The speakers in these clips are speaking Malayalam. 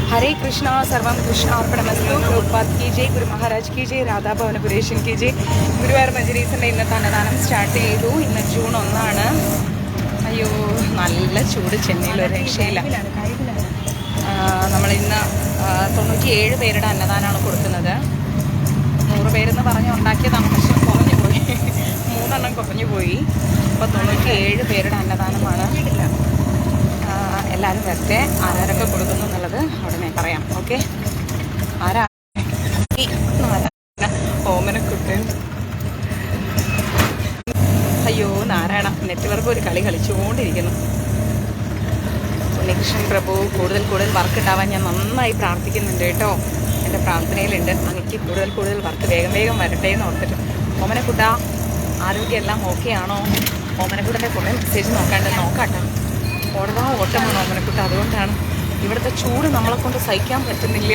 हरे कृष्णा सर्वं कृष्णार्पणमस्तु प्रभुपाद की जय गुरु महाराज की जय राधा ഭവനപുരേഷൻ की जय ഗുരുവായൂർ മഞ്ജരീസിൻ്റെ ഇന്നത്തെ അന്നദാനം സ്റ്റാർട്ട് ചെയ്തു. ഇന്ന് ജൂൺ 1. അയ്യോ നല്ല ചൂട്, ചെന്നൈയിൽ ഒരു രക്ഷയില്ല. നമ്മളിന്ന് 97 പേരുടെ അന്നദാനമാണ് കൊടുക്കുന്നത്. 100 പേരെന്ന് പറഞ്ഞ് ഉണ്ടാക്കിയതാണ്, പക്ഷെ കുറഞ്ഞു പോയി, 3 എണ്ണം കുറഞ്ഞു പോയി. അപ്പോൾ 97 പേരുടെ അന്നദാനമാണ്. എല്ലാവരും വരട്ടെ. ആരാരൊക്കെ കൊടുക്കുന്നു എന്നുള്ളത് ഉടനെ പറയാം. ഓക്കെ, ആരാ? ഓമനക്കുട്ടൻ. അയ്യോ നാരായണ, നെറ്റ്വർക്ക് ഒരു കളി കളിച്ചുകൊണ്ടിരിക്കുന്നു. ഉണ്ണികൃഷ്ണൻ പ്രഭു, കൂടുതൽ വർക്ക് ഉണ്ടാവാൻ ഞാൻ നന്നായി പ്രാർത്ഥിക്കുന്നുണ്ട് കേട്ടോ. എൻ്റെ പ്രാർത്ഥനയിലുണ്ട് അങ്ങക്ക് കൂടുതൽ വർക്ക് വേഗം വരട്ടെ എന്ന് ഓർത്തിട്ട്. ഓമനക്കുട്ട, ആരോഗ്യമെല്ലാം ഓക്കെ ആണോ? ഓമനക്കുട്ടൻ്റെ കുറേ മെസ്സേജ് നോക്കാട്ടോ. ഓട്ടമാണ് ഓമനക്കുട്ട. അതുകൊണ്ടാണ് ഇവിടുത്തെ ചൂട് നമ്മളെ കൊണ്ട് സഹിക്കാൻ പറ്റുന്നില്ല.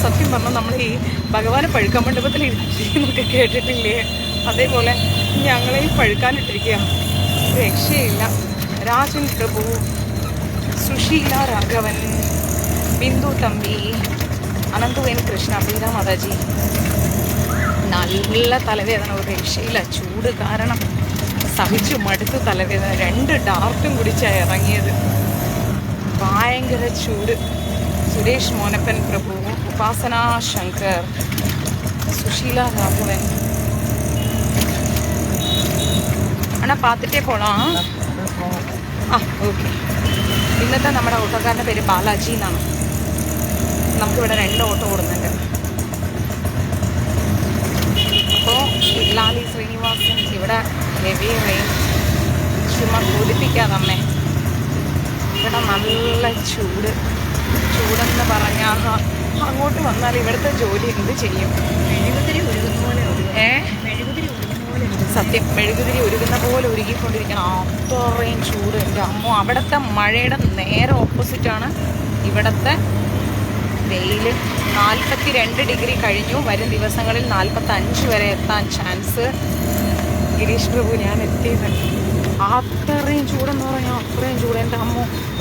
സത്യം പറഞ്ഞാൽ നമ്മൾ ഈ ഭഗവാനെ പഴുക്കാൻ മണ്ഡപത്തിൽ ഇരുന്നൊക്കെ കേട്ടിട്ടില്ലേ, അതേപോലെ ഞങ്ങളെ പഴുക്കാനിട്ടിരിക്കുക. രക്ഷയില്ല. രാജൻ പ്രഭു, സുശീല രാഘവൻ, ബിന്ദു തമ്പി, അനന്തുവേൻ കൃഷ്ണ, പീത മാതാജി. നല്ല തലവേദന, ഒരു രക്ഷയില്ല. ചൂട് കാരണം സഹിച്ചു മടുത്തു തലവേദന. 2 ഡാർട്ടും കുടിച്ചാണ് ഇറങ്ങിയത്. ഭയങ്കര ചൂട്. സുരേഷ് മോനപ്പൻ പ്രഭു, ഉപാസന ശങ്കർ, സുശീല രാഘവൻ. അണ്ണാ പാത്തിട്ടേ പോളാം. ഓക്കെ. ഇന്നത്തെ നമ്മുടെ ഓട്ടോക്കാരൻ്റെ പേര് ബാലാജി എന്നാണ്. നമുക്കിവിടെ 2 ഓട്ടോ ഓടുന്നുണ്ട്. അപ്പോൾ ലാലി ശ്രീനിവാസൻ ഇവിടെ ഹെവി റെയിൻ. ചുമ്മാ കൊതിപ്പിക്കാതമ്മേ. ഇവിടെ നല്ല ചൂടെന്ന് പറഞ്ഞാൽ അങ്ങോട്ട് വന്നാൽ ഇവിടുത്തെ ജോലി എന്ത് ചെയ്യും? മെഴുകുതിരി ഉരുകുന്ന പോലെ. സത്യം, മെഴുകുതിരി ഉരുകുന്ന പോലെ ഉരുകിക്കൊണ്ടിരിക്കണം. അത്രയും ചൂട്. എൻ്റെ അമ്മ, അവിടുത്തെ മഴയുടെ നേരെ ഓപ്പോസിറ്റാണ് ഇവിടുത്തെ വെയിൽ. 42 ഡിഗ്രി കഴിഞ്ഞു. വരും ദിവസങ്ങളിൽ 45 വരെ എത്താൻ ചാൻസ്. ഗിരീഷ് പ്രഭു, ഞാൻ എത്തിയത്. അത്രയും ചൂടെന്ന് പറഞ്ഞാൽ അത്രയും ചൂട്. എൻ്റെ അമ്മ,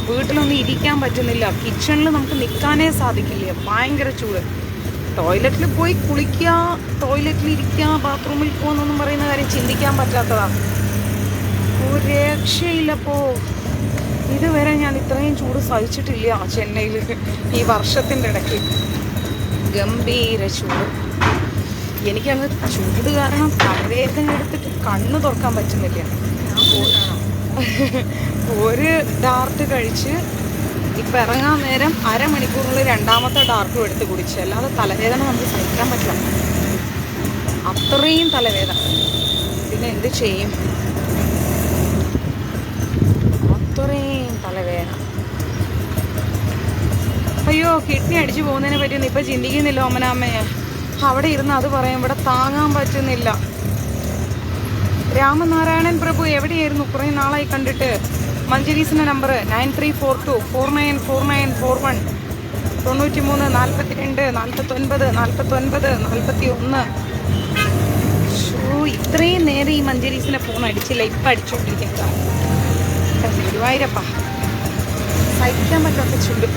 വീട്ടിലൊന്നും ഇരിക്കാൻ പറ്റുന്നില്ല. കിച്ചണിൽ നമുക്ക് നിൽക്കാനേ സാധിക്കില്ല, ഭയങ്കര ചൂട്. ടോയ്ലറ്റിൽ പോയി കുളിക്കുക, ടോയ്ലറ്റിൽ ഇരിക്കുക, ബാത്റൂമിൽ പോകുന്നൊന്നും പറയുന്ന കാര്യം ചിന്തിക്കാൻ പറ്റാത്തതാണ്. ഒരു രക്ഷയില്ലപ്പോൾ. ഇതുവരെ ഞാൻ ഇത്രയും ചൂട് സഹിച്ചിട്ടില്ല ചെന്നൈയിൽ ഈ വർഷത്തിൻ്റെ ഇടയ്ക്ക്. ഗംഭീര ചൂട്. എനിക്കങ്ങ് ചൂട് കാരണം തലവേദന എടുത്തിട്ട് കണ്ണ് തുറക്കാൻ പറ്റുന്നില്ല. ഒരു ഡാർട്ട് കഴിച്ച് ഇപ്പം ഇറങ്ങാൻ നേരം അരമണിക്കൂറിനുള്ളിൽ 2ാമത്തെ ഡാർട്ടും എടുത്ത് കുടിച്ച്. അല്ലാതെ തലവേദന നമുക്ക് സഹിക്കാൻ പറ്റില്ല, അത്രയും തലവേദന. പിന്നെ എന്ത് ചെയ്യും? അത്രയും തലവേദന. അയ്യോ, കിഡ്നി അടിച്ചു പോകുന്നതിനെ പറ്റിയൊന്നും ഇപ്പം ചിന്തിക്കുന്നില്ല ഓമനാമ്മയെ. അവിടെ ഇരുന്ന് അത് പറയും, ഇവിടെ താങ്ങാൻ പറ്റുന്നില്ല. രാമനാരായണൻ പ്രഭു എവിടെയായിരുന്നു? കുറേ നാളായി കണ്ടിട്ട്. മഞ്ജരീസിൻ്റെ നമ്പർ 9342494941 93 42 49 41. ഇത്രയും നേരം ഈ മഞ്ജരീസിൻ്റെ ഫോൺ അടിച്ചില്ല, ഇപ്പം അടിച്ചുകൊണ്ടിരിക്കുക. ഗുരുവായൂരപ്പ, സഹിക്കാൻ പറ്റാത്ത ചൂട്.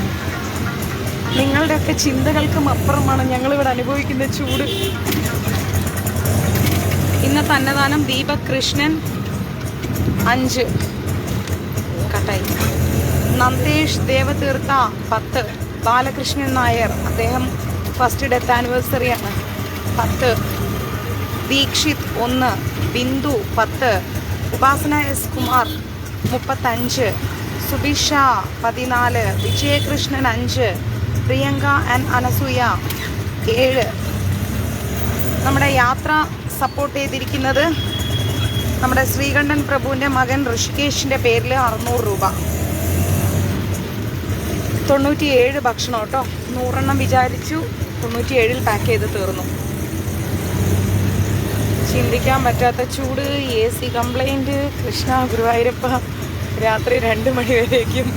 നിങ്ങളുടെയൊക്കെ ചിന്തകൾക്കും അപ്പുറമാണ് ഞങ്ങളിവിടെ അനുഭവിക്കുന്ന ചൂട്. ഇന്നത്തെ അന്നദാനം ദീപക് കൃഷ്ണൻ 5 കട്ടായി, നന്ദേഷ് ദേവതീർത്ഥ 10, ബാലകൃഷ്ണൻ നായർ, അദ്ദേഹം ഫസ്റ്റ് ഡെത്ത് ആനിവേഴ്സറിയാണ് 10, ദീക്ഷിത് 1, ബിന്ദു 10, ഉപാസന എസ് കുമാർ 35, സുബിഷ 14, വിജയകൃഷ്ണൻ 5, പ്രിയങ്ക ആൻഡ് അനസൂയ 7. നമ്മുടെ യാത്ര സപ്പോർട്ട് ചെയ്തിരിക്കുന്നത് നമ്മുടെ ശ്രീകണ്ഠൻ പ്രഭുവിൻ്റെ മകൻ ഋഷികേഷിൻ്റെ പേരിൽ 600 രൂപ. 97 ഭക്ഷണം കേട്ടോ. 100 എണ്ണം വിചാരിച്ചു, 97 പാക്ക് ചെയ്ത് തീർന്നു. ചിന്തിക്കാൻ പറ്റാത്ത ചൂട്. AC complaint. കൃഷ്ണ ഗുരുവായൂരപ്പ, രാത്രി 2 മണി വരേക്കും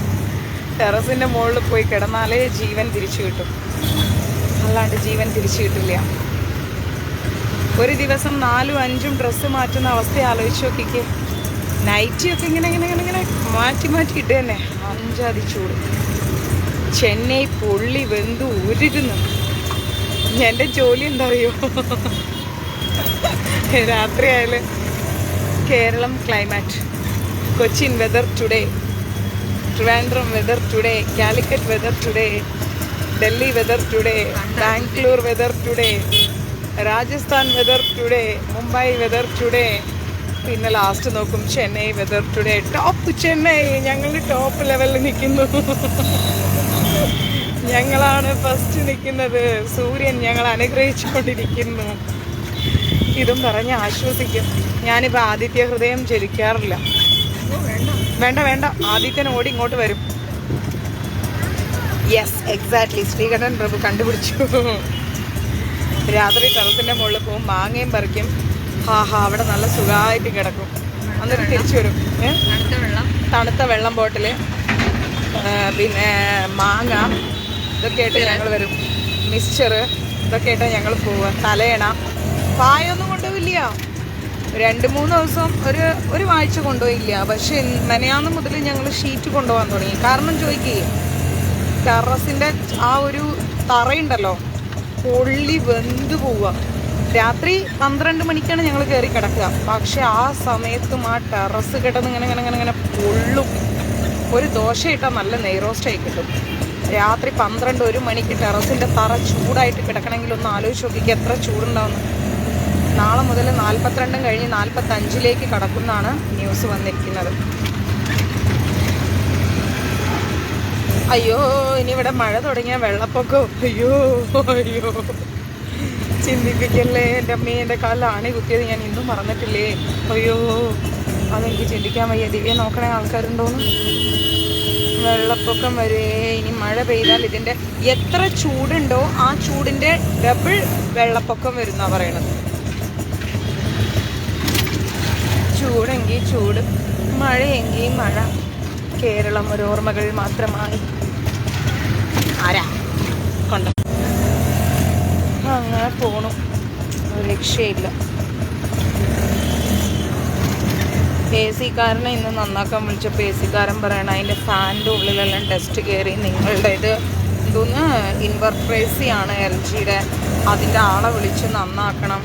ടെറസിൻ്റെ മുകളിൽ പോയി കിടന്നാലേ ജീവൻ തിരിച്ചു കിട്ടും, അല്ലാണ്ട് ജീവൻ തിരിച്ചു കിട്ടില്ല. ഒരു ദിവസം 4-5 ഡ്രസ്സ് മാറ്റുന്ന അവസ്ഥ ആലോചിച്ച് നോക്കിക്കേ. നൈറ്റിയൊക്കെ ഇങ്ങനെ മാറ്റി ഇട്ട് തന്നെ. 5 ചൂട്. ചെന്നൈ പൊള്ളി വെന്ത് ഉരുകുന്നു. എൻ്റെ ജോലി എന്താ അറിയോ, രാത്രിയായാലും Keralam climate, Cochin weather today, Trivandrum weather today, Calicut weather today, Delhi weather today, Bangalore weather today, Rajasthan weather today, Mumbai weather today, പിന്നെ ലാസ്റ്റ് നോക്കും Chennai weather today. Top Chennai, ഞങ്ങൾ ടോപ്പ് ലെവലിൽ നിൽക്കുന്നു. ഞങ്ങളാണ് ഫസ്റ്റ് നിൽക്കുന്നത്. സൂര്യൻ ഞങ്ങൾ അനുഗ്രഹിച്ചുകൊണ്ടിരിക്കുന്നു. ഇതും പറഞ്ഞ് ആശ്വസിക്കും. ഞാനിപ്പോൾ ആദിത്യ ഹൃദയം ജലിക്കാറില്ല. വേണ്ട വേണ്ട, ആദിത്യൻ ഓടി ഇങ്ങോട്ട് വരും. യെസ്, എക്സാക്ട്ലി, ശ്രീകണ്ഠൻ പ്രഭു കണ്ടുപിടിച്ചു. രാത്രി ടെറസിൻ്റെ മുകളിൽ പോകും, മാങ്ങയും പറിക്കും. അവിടെ നല്ല സുഖമായിട്ട് കിടക്കും. എന്നിട്ട് തിരിച്ചു വരും. തണുത്ത വെള്ളം ബോട്ടിൽ, പിന്നെ മാങ്ങ, ഇതൊക്കെ ആയിട്ട് ഞങ്ങൾ വരും. മിക്സ്ചർ, ഇതൊക്കെ ആയിട്ടാണ് ഞങ്ങൾ പോവുക. തലയണ, പായൊന്നും കൊണ്ടുപോയില്ല. 2-3 ദിവസം ഒരു ആഴ്ച കൊണ്ടുപോയില്ല. പക്ഷെ മെനയാന്ന് മുതൽ ഞങ്ങൾ ഷീറ്റ് കൊണ്ടുപോകാൻ തുടങ്ങി. കാരണം ചോദിക്കുകയും ടെറസിൻ്റെ ആ ഒരു തറയുണ്ടല്ലോ, പൊള്ളി വെന്ത് പോവുക. രാത്രി 12 മണിക്കാണ് ഞങ്ങൾ കയറി കിടക്കുക. പക്ഷെ ആ സമയത്തും ആ ടെറസ് കിടന്ന് ഇങ്ങനെ പൊള്ളും. ഒരു ദോശ ഇട്ടാൽ നല്ല നെയ്റോസ്റ്റായി കിട്ടും. രാത്രി 12-1 മണിക്ക് ടെറസിൻ്റെ തറ ചൂടായിട്ട് കിടക്കണമെങ്കിൽ ഒന്ന് ആലോചിച്ച് നോക്കിക്കുക എത്ര ചൂടുണ്ടാവുന്നു. നാളെ മുതൽ 42 കഴിഞ്ഞ് 45 കടക്കുന്നാണ് ന്യൂസ് വന്നിരിക്കുന്നത്. അയ്യോ, ഇനി ഇവിടെ മഴ തുടങ്ങിയ വെള്ളപ്പൊക്കം. അയ്യോ അയ്യോ, ചിന്തിപ്പിക്കല്ലേ എൻ്റെ അമ്മയെ. എൻ്റെ കാലിൽ ആണി കുത്തിയത് ഞാൻ ഇന്നും മറന്നിട്ടില്ലേ. അയ്യോ, അതെനിക്ക് ചിന്തിക്കാൻ വയ്യ. ദിവ്യ നോക്കണേ ആൾക്കാരുണ്ടോന്ന്. വെള്ളപ്പൊക്കം വരുവേ. ഇനി മഴ പെയ്താൽ ഇതിൻ്റെ എത്ര ചൂടുണ്ടോ ആ ചൂടിൻ്റെ ഡബിൾ വെള്ളപ്പൊക്കം വരുന്നാ പറയണത്. ചൂടെങ്കിൽ ചൂട്, മഴയെങ്കിൽ മഴ. കേരളം ഒരു ഓർമ്മകൾ മാത്രമായി. ആരാ കൊണ്ട അങ്ങനെ പോണു, ഒരു രക്ഷയില്ല. AC-കാരനെ ഇന്ന് നന്നാക്കാൻ വിളിച്ചപ്പോൾ AC-കാരൻ പറയണം അതിൻ്റെ ഫാനിൻ്റെ ഉള്ളിലെല്ലാം ടെസ്റ്റ് കയറി. നിങ്ങളുടെ ഇത് എന്തോന്ന് ഇൻവെർട്ടർ AC ആണ് LG-യുടെ, അതിൻ്റെ ആളെ വിളിച്ച് നന്നാക്കണം.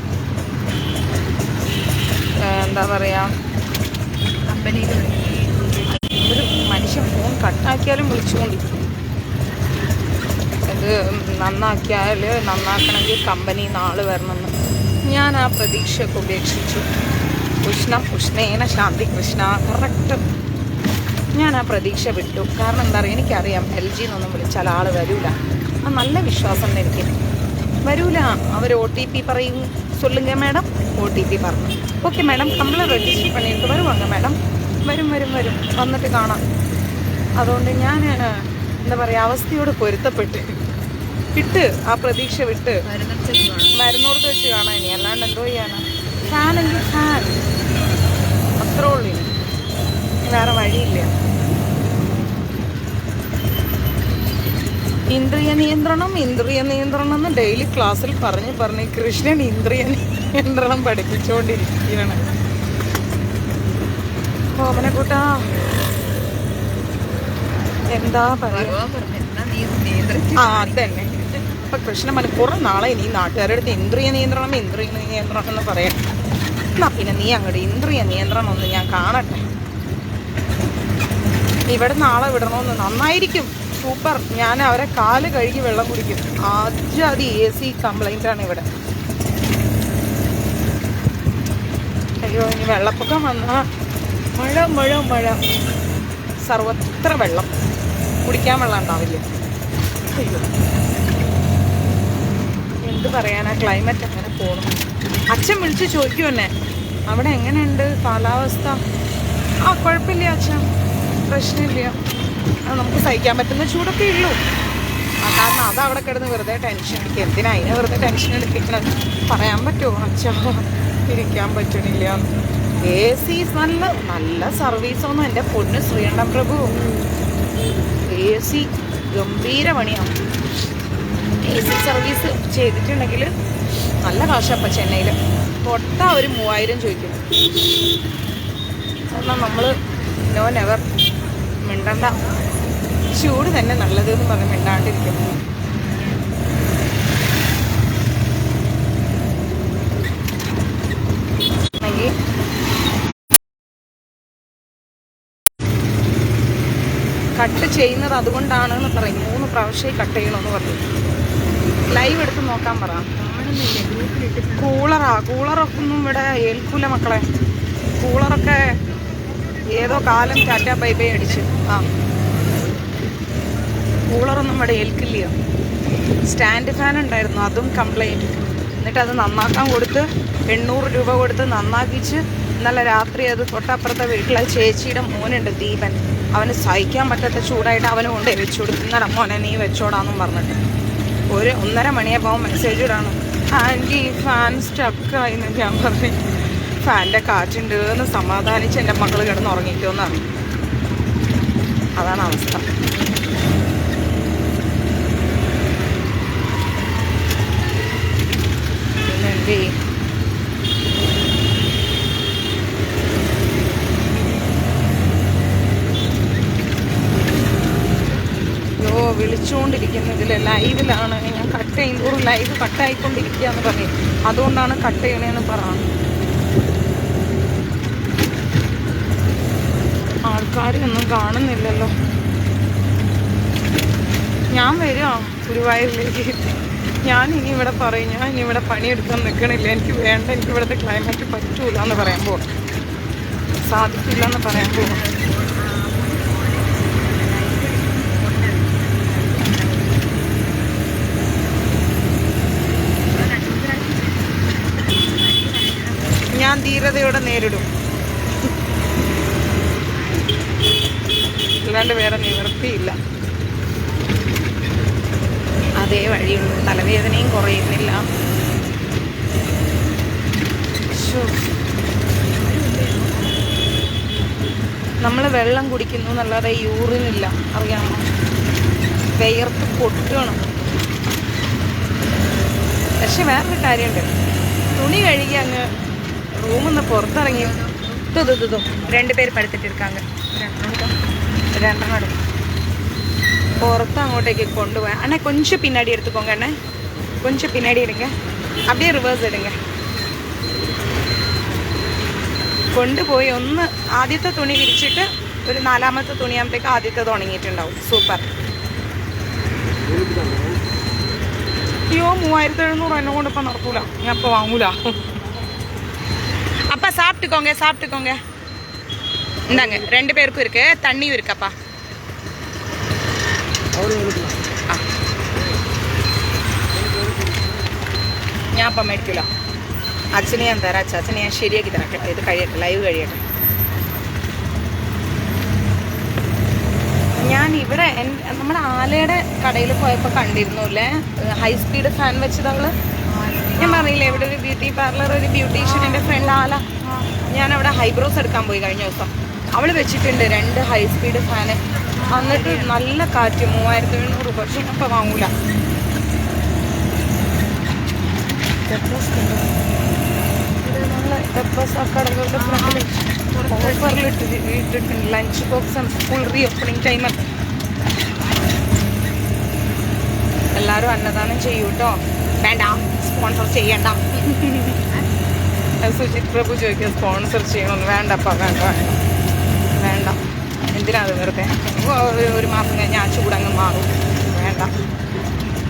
എന്താ പറയുക, കമ്പനിയിൽ ഒരു മനുഷ്യൻ ഫോൺ കട്ടാക്കിയാലും വിളിച്ചുകൊണ്ടിരിക്കും. ഇത് നന്നാക്കണമെങ്കിൽ കമ്പനി നാളെ വരണമെന്ന്. ഞാൻ ആ പ്രതീക്ഷയൊക്കെ ഉപേക്ഷിച്ചു. ഉഷ്ണേന ശാന്തി കൃഷ്ണ, കറക്റ്റ്. ഞാൻ ആ പ്രതീക്ഷ വിട്ടു. കാരണം എന്താ പറയുക, എനിക്കറിയാം LG-എന്നൊന്നും വിളിച്ചാൽ ആൾ വരൂല. ആ നല്ല വിശ്വാസം എനിക്ക്. വരൂല. അവർ OTP പറയും. சொல்லுங்க மேடம், OTP പറഞ്ഞു. ഓക്കെ മാഡം, കംപ്ലൈൻറ്റ് രജിസ്റ്റർ പണിയിട്ട് വരുവാங்க മാഡം. വരും വന്നിട്ട് കാണാം. അതുകൊണ്ട് ഞാൻ എന്താ പറയുക, അവസ്ഥയോട് പൊരുത്തപ്പെട്ട് ആ പ്രതീക്ഷ വിട്ട് മരുന്നോടത്ത് വെച്ച് കാണാൻ. ഇനി അല്ലാണ്ട് എന്തോ ചെയ്യാനാ. ഫാനെങ്കിൽ ഫാൻ, അത്രേ ഉള്ളൂ. വേറെ വഴിയില്ല. ഇന്ദ്രിയ നിയന്ത്രണം എന്ന് ഡെയിലി ക്ലാസ്സിൽ പറഞ്ഞ് കൃഷ്ണൻ ഇന്ദ്രിയ നിയന്ത്രണം പഠിപ്പിച്ചുകൊണ്ടിരിക്കുകയാണ്. ഓമനെ കൂട്ടാ, എന്താ പറയുക. അതന്നെ. അപ്പൊ കൃഷ്ണൻ കുറേ നാളെ ഇനി നാട്ടുകാരുടെ അടുത്ത് ഇന്ദ്രിയ നിയന്ത്രണം എന്ന് പറയാം. എന്നാ പിന്നെ നീ അങ്ങോട്ട് ഇന്ദ്രിയ നിയന്ത്രണം ഒന്ന് ഞാൻ കാണട്ടെ. ഇവിടെ നാളെ വിടണമെന്ന്. നന്നായിരിക്കും, സൂപ്പർ. ഞാൻ അവരെ കാല് കഴുകി വെള്ളം കുടിക്കും. ആദ്യം AC കംപ്ലൈൻ്റാണ് ഇവിടെ. അയ്യോ, ഇനി വെള്ളപ്പൊക്കം വന്നാൽ മഴ സർവത്ര വെള്ളം, കുടിക്കാൻ വെള്ളം ഉണ്ടാവില്ല. അയ്യോ, എന്ത് പറയാനാ, ക്ലൈമറ്റ് അങ്ങനെ പോകണം. അച്ഛൻ വിളിച്ച് ചോദിക്കും എന്നെ, അവിടെ എങ്ങനെയുണ്ട് കാലാവസ്ഥ? കുഴപ്പമില്ല അച്ഛൻ, പ്രശ്നമില്ല, നമുക്ക് സഹിക്കാൻ പറ്റുന്ന ചൂടൊക്കെ ഉള്ളൂ. കാരണം അത് അവിടെ കിടന്ന് വെറുതെ ടെൻഷൻ എടുക്കുക. എന്തിനാ അതിനെ വെറുതെ ടെൻഷൻ എടുപ്പിക്കണത്? പറയാൻ പറ്റുമോ അച്ഛാ, ഇരിക്കാൻ പറ്റണില്ല. AC നല്ല സർവീസൊന്നും എൻ്റെ പൊന്ന് ശ്രീകണ്ഠൻ പ്രഭു. AC ഗംഭീര പണിയാണ്. AC സർവീസ് ചെയ്തിട്ടുണ്ടെങ്കിൽ നല്ല കാശപ്പം. ചെന്നൈയിൽ പൊട്ട ഒരു 3000 ചോദിക്കും. എന്നാൽ നമ്മൾ നോ നെവർ മിണ്ടണ്ട. ചൂട് തന്നെ നല്ലത് എന്ന് പറഞ്ഞ് മിണ്ടാണ്ടിരിക്കും. കട്ട് ചെയ്യുന്നത് അതുകൊണ്ടാണെന്ന് പറയും. 3 പ്രാവശ്യം കട്ട് ചെയ്യണമെന്ന് പറഞ്ഞു. ലൈവ് എടുത്ത് നോക്കാൻ പറ. കൂളറൊക്കെ ഒന്നും ഇവിടെ ഏൽക്കൂല മക്കളെ. കൂളറൊക്കെ ഏതോ കാലം ടാറ്റ ബൈ ബൈ അടിച്ചു. കൂളറൊന്നും ഇവിടെ ഏൽക്കില്ല. സ്റ്റാൻഡ് ഫാൻ ഉണ്ടായിരുന്നു, അതും കംപ്ലൈൻറ്റ്. എന്നിട്ട് അത് നന്നാക്കാൻ കൊടുത്ത് 800 രൂപ കൊടുത്ത് നന്നാക്കിച്ച് ഇന്നലെ രാത്രി അത് തൊട്ടപ്പുറത്തെ വീട്ടിലെ ചേച്ചിയുടെ മോനുണ്ട് ദീപൻ, അവന് സഹിക്കാൻ പറ്റാത്ത ചൂടായിട്ട് അവന് കൊണ്ട് വെച്ചു കൊടുത്തു. ഇന്നലെ മോനെ നീ വെച്ചോടാന്നും പറഞ്ഞിട്ട് 1:30 മണിയായപ്പോൾ മെസ്സേജ് ഇടാണ്, ആൻറ്റി ഫാൻ സ്റ്റക്കായിന്ന്. ഞാൻ പറഞ്ഞു ഫാനിൻ്റെ കാറ്റുണ്ട് എന്ന് സമാധാനിച്ച് എൻ്റെ മക്കൾ കിടന്ന് ഉറങ്ങിക്കുമെന്നാണ്. അതാണ് അവസ്ഥ. പിന്നെ എന്ത് ചെയ്യും? വിളിച്ചുകൊണ്ടിരിക്കുന്നു. ഇതിൽ ലൈവിലാണ് ഞാൻ. കട്ട് ചെയ്യുമ്പോൾ ലൈവ് കട്ടായിക്കൊണ്ടിരിക്കുക എന്ന് പറയും. അതുകൊണ്ടാണ് കട്ട് ചെയ്യണേന്ന് പറയുന്നത്. ആൾക്കാരൊന്നും കാണുന്നില്ലല്ലോ. ഞാൻ വരിക ഗുരുവായൂരിലേക്ക്. ഞാൻ ഇനി ഇവിടെ പറയും, ഞാൻ ഇനി ഇവിടെ പണിയെടുക്കാൻ നിൽക്കണില്ല, എനിക്ക് വേണ്ട, എനിക്ക് ഇവിടുത്തെ ക്ലൈമറ്റ് പറ്റൂല എന്ന് പറയുമ്പോൾ, സാധിക്കില്ല എന്ന് പറയുമ്പോൾ ഞാൻ ധീരതയോടെ നേരിടും. അല്ലാണ്ട് വേറെ നിവൃത്തിയില്ല. അതേ വഴിയുള്ളൂ. തലവേദനയും കുറയുന്നില്ല. നമ്മൾ വെള്ളം കുടിക്കുന്നു എന്നല്ലാതെ യൂറിനില്ല, അറിയാമോ? വിയർത്ത് പൊട്ടണം. പക്ഷെ വേറൊരു കാര്യമുണ്ട്, തുണി കഴുകി അങ്ങ് റൂമിൽ നിന്ന് പുറത്തിറങ്ങി 2 പേര് പടുത്തിട്ടിരിക്കാങ്ക 2 എടുക്കും പുറത്ത് അങ്ങോട്ടേക്ക് കൊണ്ടുപോയി. അണ്ണേ കൊഞ്ചം പിന്നാടി എടുത്തുക്കോങ്ക. അണ്ണേ കൊഞ്ചം പിന്നാടി എടുങ്ക, அப்படியே റിവേഴ്സ് എടുങ്ക. കൊണ്ടുപോയി ഒന്ന് ആദ്യത്തെ തുണി വിരിച്ചിട്ട് ഒരു 4ാമത്തെ തുണിയാകുമ്പോഴത്തേക്ക് ആദ്യത്തെ ഉണങ്ങിയിട്ടുണ്ടാവും. സൂപ്പർ. അയ്യോ 3700 എന്നെ കൊണ്ട് ഇപ്പം നടക്കൂല, ഞാൻ ഇപ്പോൾ വാങ്ങൂല. அப்பா சாப்பிட்டுக்கோங்க. இந்தாங்க 2 பேருக்கும் இருக்கு, தண்ணியும் இருக்கப்பா. ഞാൻ അപ്പം മേടിക്കില്ല. അച്ഛനെ ഞാൻ തരാം. അച്ഛനെ ഞാൻ ശരിയാക്കി തരാം. ഇത് കഴിയട്ടെ, ലൈവ് കഴിയട്ടെ. ഞാൻ ഇവിടെ നമ്മുടെ ആലയുടെ കടയിൽ പോയപ്പോൾ കണ്ടിരുന്നു അല്ലേ ഹൈ സ്പീഡ് ഫാൻ വെച്ചതവള്. ഞാൻ പറഞ്ഞില്ലേ ഇവിടെ ഒരു ബ്യൂട്ടി പാർലർ, ഒരു ബ്യൂട്ടീഷ്യൻ, എൻ്റെ ഫ്രണ്ട് ആല. ഞാൻ അവിടെ ഹൈബ്രോസ് എടുക്കാൻ പോയി കഴിഞ്ഞ ദിവസം. അവൾ വെച്ചിട്ടുണ്ട് 2 ഹൈ സ്പീഡ് ഫാന്. എന്നിട്ട് നല്ല കാറ്റ്, 3700 രൂപ. പക്ഷെ ഞാൻ ഇപ്പം വാങ്ങൂല. കടകളുടെ ഫ്രണ്ടിൽ ഓഫറിൽ ഇട്ടിട്ടുണ്ട്. Lunch box full re opening ടൈമിൽ എല്ലാവരും അന്നദാനം ചെയ്യൂ കേട്ടോ. വേണ്ട, സ്പോൺസർ ചെയ്യണ്ട. സുജിത് പ്രഭു ചോദിക്കുക സ്പോൺസർ ചെയ്യണമെന്ന്. വേണ്ടപ്പാ, വേണ്ട. എന്തിനാത് വെറുതെ? ഒരു മാസം കഴിഞ്ഞ് ആ ചൂടങ്ങ് മാറും. വേണ്ട,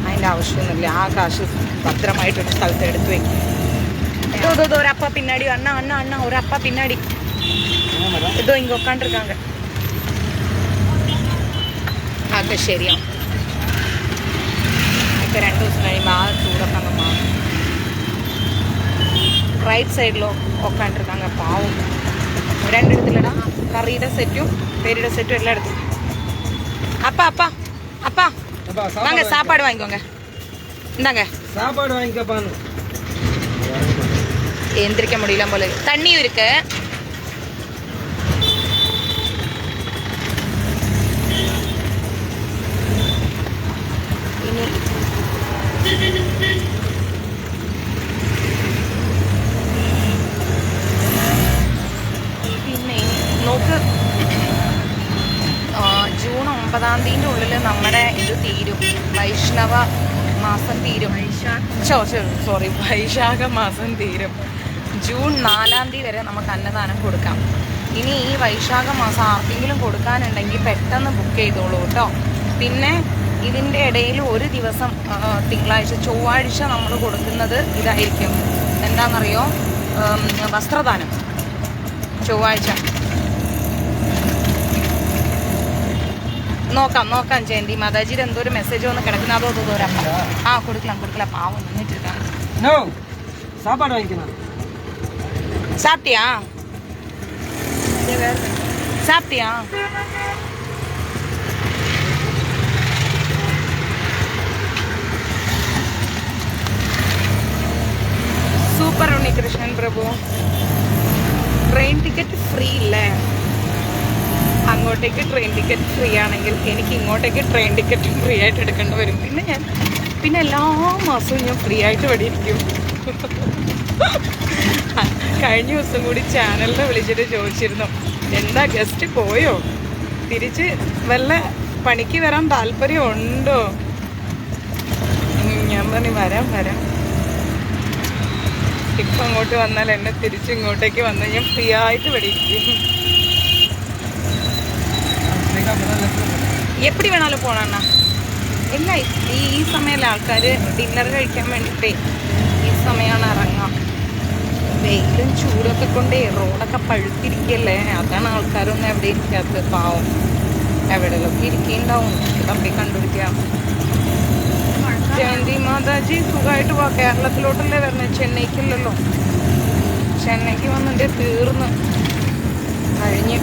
അതിൻ്റെ ആവശ്യമൊന്നുമില്ല. ആ കാശ് ഭദ്രമായിട്ടൊരു സ്ഥലത്ത് എടുത്തു വയ്ക്കും. ഒരപ്പ പിന്നാടി അണ്ണ ഒരപ്പ പിന്നാടി ഇതോ ഇങ്ങ ഉക്കാണ്ടിരിക്കാങ്ക. അതൊക്കെ ശരിയാണ്. ഒക്കെ 2 ദിവസം കഴിയുമ്പോൾ ആ ചൂടൊക്കെ അങ്ങ് മാറും. റൈറ്റ് സൈഡിലോ ഉക്കാണ്ടിരിക്കാങ്ക. പാവും 2 എടുത്തില്ലടാ. കറിയുടെ സെറ്റും പെരിയുടെ സെറ്റും എല്ലാം എടുത്തു. அப்பா வாங்க சாப்பாடு வாங்கிக்கோங்க. இந்தாங்க சாப்பாடு வாங்கிக்கப்பான்னு. எந்திரிக்க முடியல போல. தண்ணியும் இருக்கு. പിന്നെ നോക്ക്, June 30-ാം തീയതിൻ്റെ ഉള്ളിൽ നമ്മുടെ ഇത് തീരും, വൈഷ്ണവ മാസം തീരും. വൈശാഖ മാസം തീരും. ജൂൺ 4-ാം തീയതി വരെ നമുക്ക് അന്നദാനം കൊടുക്കാം. ഇനി ഈ വൈശാഖ മാസം ആർക്കെങ്കിലും കൊടുക്കാനുണ്ടെങ്കിൽ പെട്ടെന്ന് ബുക്ക് ചെയ്തോളൂ കേട്ടോ. പിന്നെ ഇതിൻ്റെ ഇടയിൽ ഒരു ദിവസം തിങ്കളാഴ്ച, ചൊവ്വാഴ്ച നമ്മൾ കൊടുക്കുന്നത് ഇതായിരിക്കും, എന്താണെന്നറിയോ, വസ്ത്രദാനം. ചൊവ്വാഴ്ച നോക്കാം ജയന്തി മാതാജിയുടെ എന്തോ ഒരു മെസ്സേജ് വന്ന് കിടക്കുന്ന, അതോ കൊടുക്കല പാവം നിന്നിട്ടിരിക്കാണ്. സാപ്പിട്ടിയാ സൂപ്പർ ഉണ്ണികൃഷ്ണൻ പ്രഭു. ട്രെയിൻ ടിക്കറ്റ് ഫ്രീ ഇല്ലേ? അങ്ങോട്ടേക്ക് ട്രെയിൻ ടിക്കറ്റ് ഫ്രീ ആണെങ്കിൽ എനിക്ക് ഇങ്ങോട്ടേക്ക് ട്രെയിൻ ടിക്കറ്റ് ഫ്രീ ആയിട്ട് എടുക്കേണ്ടി വരും. പിന്നെ എല്ലാ മാസവും ഞാൻ ഫ്രീ ആയിട്ട് ഇവിടെ ഇരിക്കും. കഴിഞ്ഞ ദിവസം കൂടി ചാനലിൽ വിളിച്ചിട്ട് ചോദിച്ചിരുന്നു, എന്താ ഗസ്റ്റ് പോയോ, തിരിച്ച് വല്ല പണിക്ക് വരാൻ താല്പര്യമുണ്ടോ? ഞാൻ പറഞ്ഞു വരാം. ഇപ്പം അങ്ങോട്ട് വന്നാൽ എന്നെ തിരിച്ച് ഇങ്ങോട്ടേക്ക് വന്ന് ഞാൻ ഫ്രീ ആയിട്ട് ഇവിടെ ഇരിക്കും. എപ്പടി വേണാലും പോണണ്ണ. ഇല്ല, ഈ സമയമല്ല ആൾക്കാർ ഡിന്നർ കഴിക്കാൻ വേണ്ടിയിട്ടേ ഈ സമയമാണ് ഇറങ്ങാം. വെയിലും ചൂടൊക്കെ കൊണ്ടേ റോഡൊക്കെ പഴുത്തിരിക്കല്ലേ, അതാണ് ആൾക്കാരൊന്നും എവിടെ ഇരിക്കാത്തത്. പാവം എവിടെയൊക്കെ ഇരിക്കുന്നുണ്ടാവും, തപ്പി കണ്ടുപിടിക്കാം. ജയന്തി മാതാജി സുഖമായിട്ട് പോവാം. കേരളത്തിലോട്ടല്ലേ വരണത്, ചെന്നൈക്കില്ലല്ലോ. ചെന്നൈക്ക് വന്നിട്ട് തീർന്ന് കഴിഞ്ഞ്.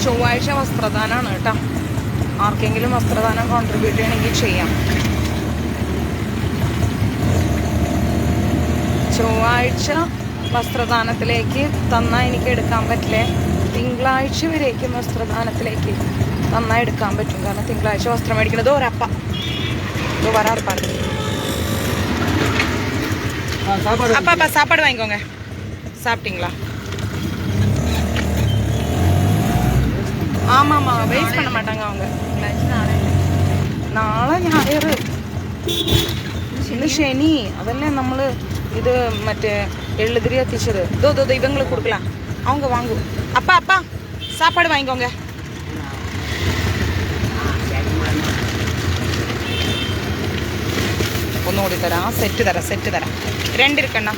ചൊവ്വാഴ്ച വസ്ത്രദാനമാണ് കേട്ടോ. ആർക്കെങ്കിലും വസ്ത്രദാനം കോൺട്രിബ്യൂട്ട് ചെയ്യണമെങ്കിൽ ചെയ്യാം. ചൊവ്വാഴ്ച വസ്ത്രദാനത്തിലേക്ക് തന്നാൽ എനിക്ക് എടുക്കാൻ പറ്റില്ലേ. തിങ്കളാഴ്ച വരേക്കും വസ്ത്രദാനത്തിലേക്ക് തന്നാൽ എടുക്കാൻ പറ്റും. കാരണം തിങ്കളാഴ്ച വസ്ത്രം മേടിക്കണത് ഒരപ്പ വരാറ് പറഞ്ഞു. அப்பா சாப்பாடு வாங்கிக்கோங்க. சாப்பிட்டீங்களா? ஆமாம்மா, வேஸ்ட் பண்ண மாட்டாங்க அவங்க. നാളെ ഞായർ, ഇന്ന് ശനി. അതല്ലേ നമ്മൾ ഇത് മറ്റേ എള്ളുതിരി എത്തിച്ചത്. ഇവങ്ങൾ കൊടുക്കലാം. அவங்க வாங்கும். அப்பா சாப்பாடு வாங்கிக்கோங்க. ഒന്നുകൂടി തരാം. സെറ്റ് തരാം. 2 ഇരിക്കണ്ണ.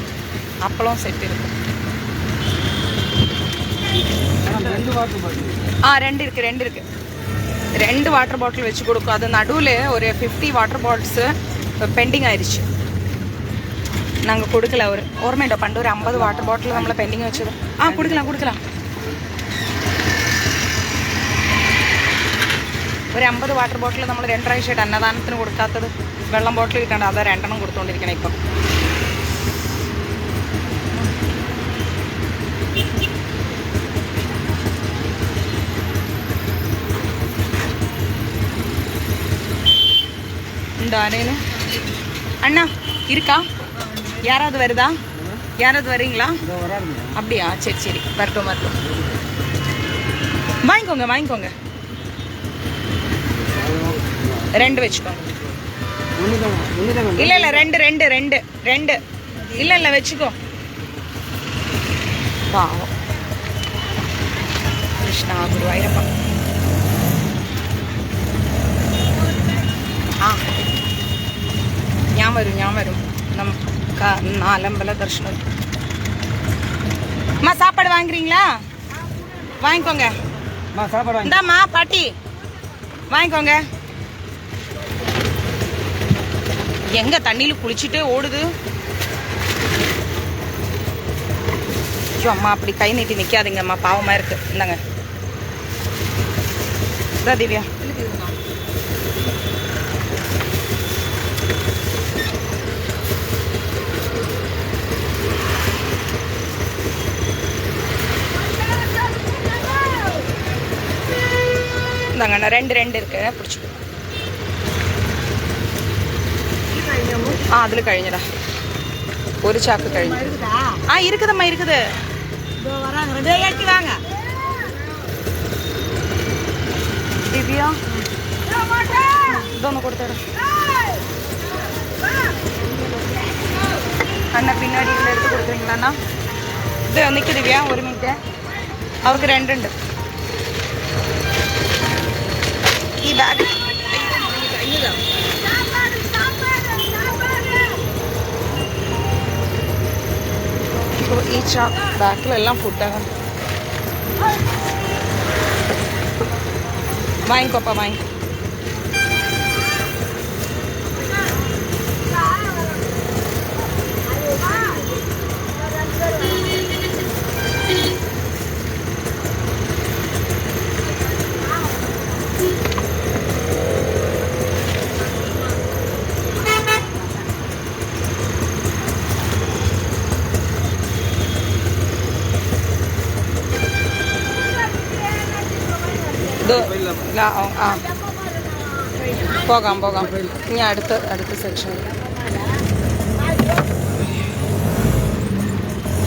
അപ്പളും സെറ്റ് ഇരിക്കും. 2 இருக்கு. 2 வாட்டர் பாட்டில் வச்சு கொடுக்கும். அது நடுவில் ஒரு 50 வாட்டர் பாட்டில்ஸு பெண்டிங் ஆயிடுச்சு. நாங்கள் கொடுக்கல. ஒரு ஓர்மைண்டோ பண்டு ஒரு 50 வாட்டர் பாட்டில் நம்மளை பெண்டிங் வச்சது. கொடுக்கலாம். ഒരു 50 വാട്ടർ ബോട്ടിൽ നമ്മൾ 2 പ്രാവശ്യമായിട്ട് അന്നദാനത്തിന് കൊടുക്കാത്തത്. വെള്ളം ബോട്ടിൽ കിട്ടേണ്ട, അത് 2 കൊടുത്തുകൊണ്ടിരിക്കണം ഇപ്പം. ஆனேன்னு அண்ணா இருக்கா? யாராவது வருதா? யாராவது வரீங்களா? அப்படியா? சரி வரட்டும். வாங்கிக்கோங்க. 2 வச்சுக்கோங்க. இல்ல 2 இல்ல வச்சுக்கோ. பாவம். கிருஷ்ணா குருவாயூரப்பா. ഞാൻ വരും. നമുക്ക് 4 അമ്പല ദർശനം. அம்மா சாப்பாடு வாங்குறீங்களா? வாங்கிக்கோங்க. இந்தாம்மா பாட்டி வாங்கிக்கோங்க. எங்க தண்ணியில குளிச்சுட்டே ஓடுது. ஐயோ அம்மா, அப்படி கை நீட்டி நிற்காதீங்க அம்மா, பாவமாக இருக்கு. இந்தாங்க. இதா திவ்யா. கொடுங்கண்ணா. ரெண்டு இருக்கு பிடிச்சி. அதில் കഴിഞ്ഞടാ. ஒரு சாக்கு കഴിഞ്ഞു. இருக்குதம்மா இருக்குது. ദിവ്യ ഇതൊന്ന് കൊടുത്തേടാ. അണ്ണ പിന്നാടി ഇതിലെടുത്ത് കൊടുക്കുறீங்களா അണ്ണാ? ഇത് നിൽക്ക് ദിവ്യ, ഒരു മിനിറ്റ്. അവർക്ക് രണ്ടുണ്ട്. ഈ ബാഗ് ഈ ബാക്കിലെല്ലാം ഫുഡാണ്. വാങ്ങിക്കോപ്പ വാങ്ങിക്കോ. പോകാം. ഇനി അടുത്ത സെക്ഷൻ.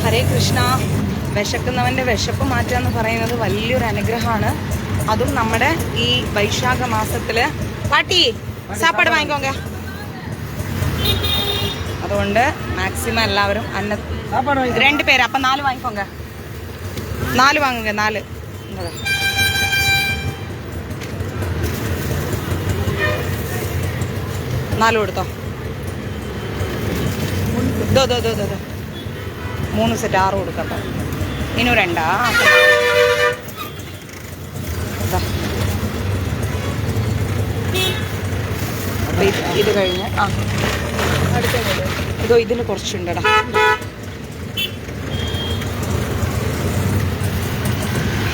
ഹരേ കൃഷ്ണ. വിശക്കുന്നവൻ്റെ വിശപ്പ് മാറ്റുക എന്ന് പറയുന്നത് വലിയൊരു അനുഗ്രഹമാണ്. അതും നമ്മുടെ ഈ വൈശാഖ മാസത്തിൽ. പാട്ടി സാപ്പാട് വാങ്ങിക്കോങ്ക. അതുകൊണ്ട് മാക്സിമം എല്ലാവരും രണ്ട് പേര്. അപ്പം 4 വാങ്ങിക്കോങ്ക. 4 വാങ്ങുക. 4 കൊടുത്തോ. 3 സെറ്റ് 6 കൊടുക്കട്ടോ. ഇനി 2. ഇത് കഴിഞ്ഞ് ഇതിന് കുറച്ചുണ്ടടാ.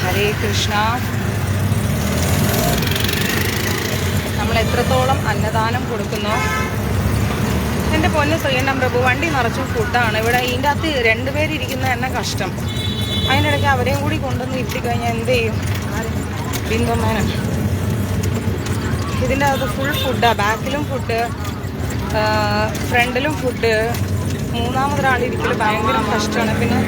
ഹരേ കൃഷ്ണ. നമ്മൾ എത്രത്തോളം അന്നദാനം കൊടുക്കുന്നോ. എൻ്റെ പൊന്ന് ശ്രീകണ്ഠം പ്രഭു, വണ്ടി നിറച്ചും ഫുഡാണ് ഇവിടെ. ഇതിൻ്റെ അകത്ത് 2 പേരിരിക്കുന്ന തന്നെ കഷ്ടം. അതിനിടയ്ക്ക് അവരെയും കൂടി കൊണ്ടുവന്ന് ഇരുത്തിക്കഴിഞ്ഞാൽ എന്ത് ചെയ്യും? ബിന്ദുമേനൻ ഇതിൻ്റെ അകത്ത് ഫുൾ ഫുഡാണ്. ബാക്കിലും ഫുഡ്, ഫ്രണ്ടിലും ഫുഡ്. മൂന്നാമതൊരാളിരിക്കൽ ഭയങ്കര കഷ്ടമാണ്. പിന്നെ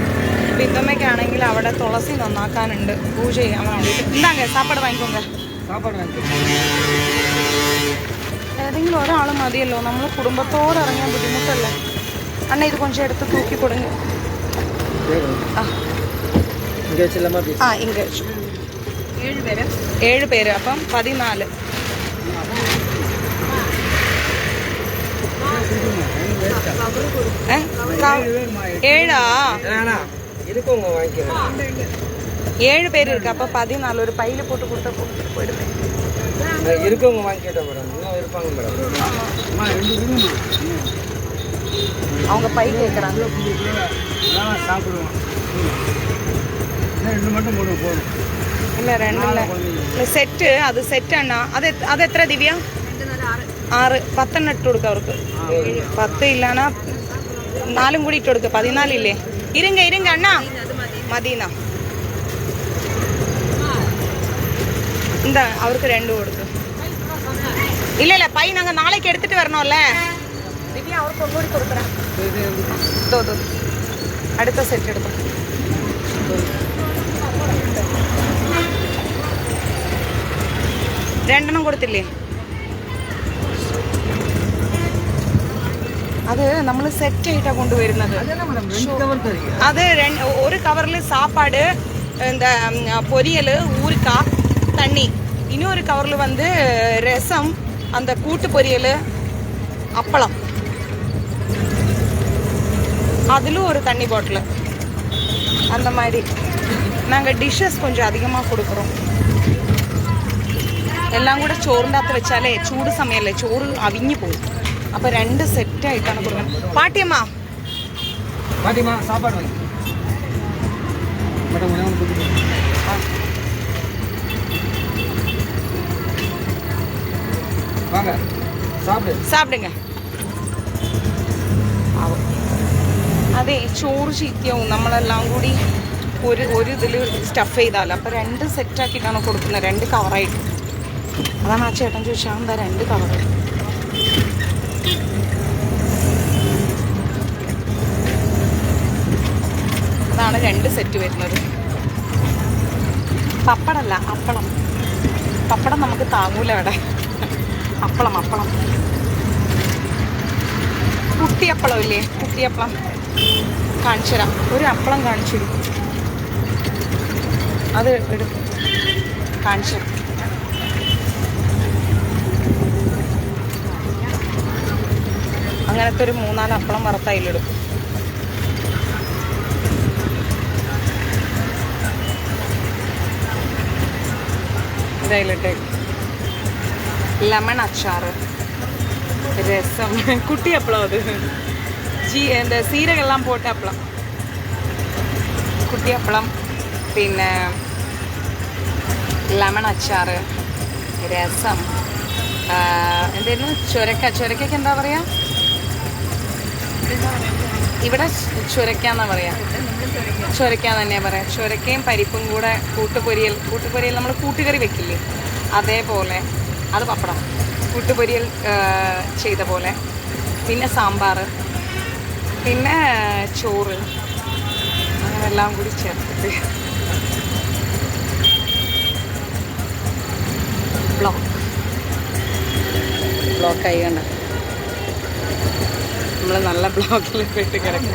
ബിന്ദുമ്മയ്ക്കാണെങ്കിൽ അവിടെ തുളസി നന്നാക്കാനുണ്ട്, പൂജ ചെയ്യാൻ വേണ്ടിയിട്ട്. എന്താ സാപ്പാട് വാങ്ങിക്കോങ്ക. ഏതെങ്കിലും ഒരാൾ മതിയല്ലോ. നമ്മൾ കുടുംബത്തോടെ ഇറങ്ങാൻ ബുദ്ധിമുട്ടല്ലേ അണ്ണ. ഇത് കൊഞ്ചം എടുത്ത് തൂക്കി കൊടുങ്ങി. ഇങ്ങ 7 പേര്. അപ്പം 14. ஏழு பேர் இருக்கு. அப்ப 14 ஒரு பையில போட்டு கொடுத்தா போயிடுவேன். இருக்கவங்க வாங்கிட்டோம் மேடம். இன்னும் இருப்பாங்க மேடம். அவங்க பை கேட்குறாங்க. சாப்பிடுவோம். 2 மட்டும் போதும். இல்லை 2 இல்லை സെറ്റ്. അത് സെറ്റാണ്. അത് എത്ര ദിവ്യ? 6. 10 ഇട്ട് കൊടുക്കുക അവർക്ക്. 10 ഇല്ലാന്നാ 4 കൂടി ഇട്ട് കൊടുക്കുക. 14 ഇല്ലേ? ഇരുങ്ക അണ്ണാ മദീന. എന്താ അവർക്ക് 2 കൊടുക്കും. ഇല്ലല്ല പൈ ഞങ്ങൾ നാളേക്ക് എടുത്തിട്ട് വരണമല്ലേ ദിവ്യ. അവർക്ക് ഒന്നുകൂടി കൊടുക്കണം. അടുത്ത സെറ്റ് എടുത്തു. രണ്ടെണ്ണം കൊടുത്തില്ലേ? അത് നമ്മൾ സെറ്റായിട്ടാണ് കൊണ്ടുവരുന്നത്. അത് ഒരു കവറിൽ സാപ്പാട്, എന്താ പൊരിയൽ, ഊരുക്കാ, தண்ணி. இன்னொரு கவரில் வந்து ரசம், அந்த கூட்டு பொரியல், அப்பளம். அதிலும் ஒரு தண்ணி பாட்டில். அந்த மாதிரி நாங்கள் டிஷ்ஷஸ் கொஞ்சம் அதிகமாக கொடுக்குறோம். എല്ലാം കൂടെ ചോറിൻ്റെ അകത്ത് വെച്ചാലേ ചൂട് സമയമല്ലേ, ചോറ് അവിഞ്ഞു പോകും. അപ്പോൾ 2 സെറ്റായിട്ടാണ് കൊടുക്കുന്നത്. പാട്ടിയമ്മ സാപ്പാട് സാപ്പിടുങ്ക. അതെ, ചോറ് ചീത്തയാവും നമ്മളെല്ലാം കൂടി ഒരു ഇതിൽ സ്റ്റഫ് ചെയ്താൽ. അപ്പോൾ 2 സെറ്റാക്കിയിട്ടാണ് കൊടുക്കുന്നത്. 2 കവറായിട്ട്. അതാണ് ആ ചേട്ടൻ ചോദിച്ചാൽ എന്താ 2 കളർ. അതാണ് 2 സെറ്റ് വരുന്നത്. പപ്പടല്ല, അപ്പളം. പപ്പടം നമുക്ക് താങ്ങൂല ഇവിടെ. അപ്പളം കുട്ടിയപ്പളം ഇല്ലേ, കുട്ടിയപ്പളം കാണിച്ചു തരാം. ഒരു അപ്പളം കാണിച്ചു തരും, അത് എടുക്കും കാണിച്ചു തരാം. അങ്ങനത്തെ ഒരു 3-4 അപ്പളം വറുത്തതിലിടും. ഇതായിലിട്ട് ലെമൺ അച്ചാർ, രസം, കുട്ടിയപ്പളം, അത് എന്താ സീരകെല്ലാം പോട്ട അപ്പളം, കുട്ടിയപ്പളം, പിന്നെ ലെമൺ അച്ചാർ, രസം, എന്തായിരുന്നു ചുരക്കയ്ക്ക് എന്താ പറയാ ഇവിടെ? ചുരക്കാന്നാ പറയാ. ചുരക്കാന്ന് തന്നെയാ പറയാ. ചുരക്കയും പരിപ്പും കൂടെ കൂട്ടുപൊരിയൽ നമ്മൾ കൂട്ടുകറി വെക്കില്ലേ, അതേപോലെ. അത് പപ്പടം, കൂട്ടുപൊരിയൽ ചെയ്ത പോലെ. പിന്നെ സാമ്പാർ, പിന്നെ ചോറ്, അങ്ങനെ എല്ലാം കൂടി ചേർത്തിട്ട് ബ്ലോക്കായി കണ്ട. നമ്മൾ நல்ல ബ്ലോക്കിൽ போயிட்டு கிடக்கு.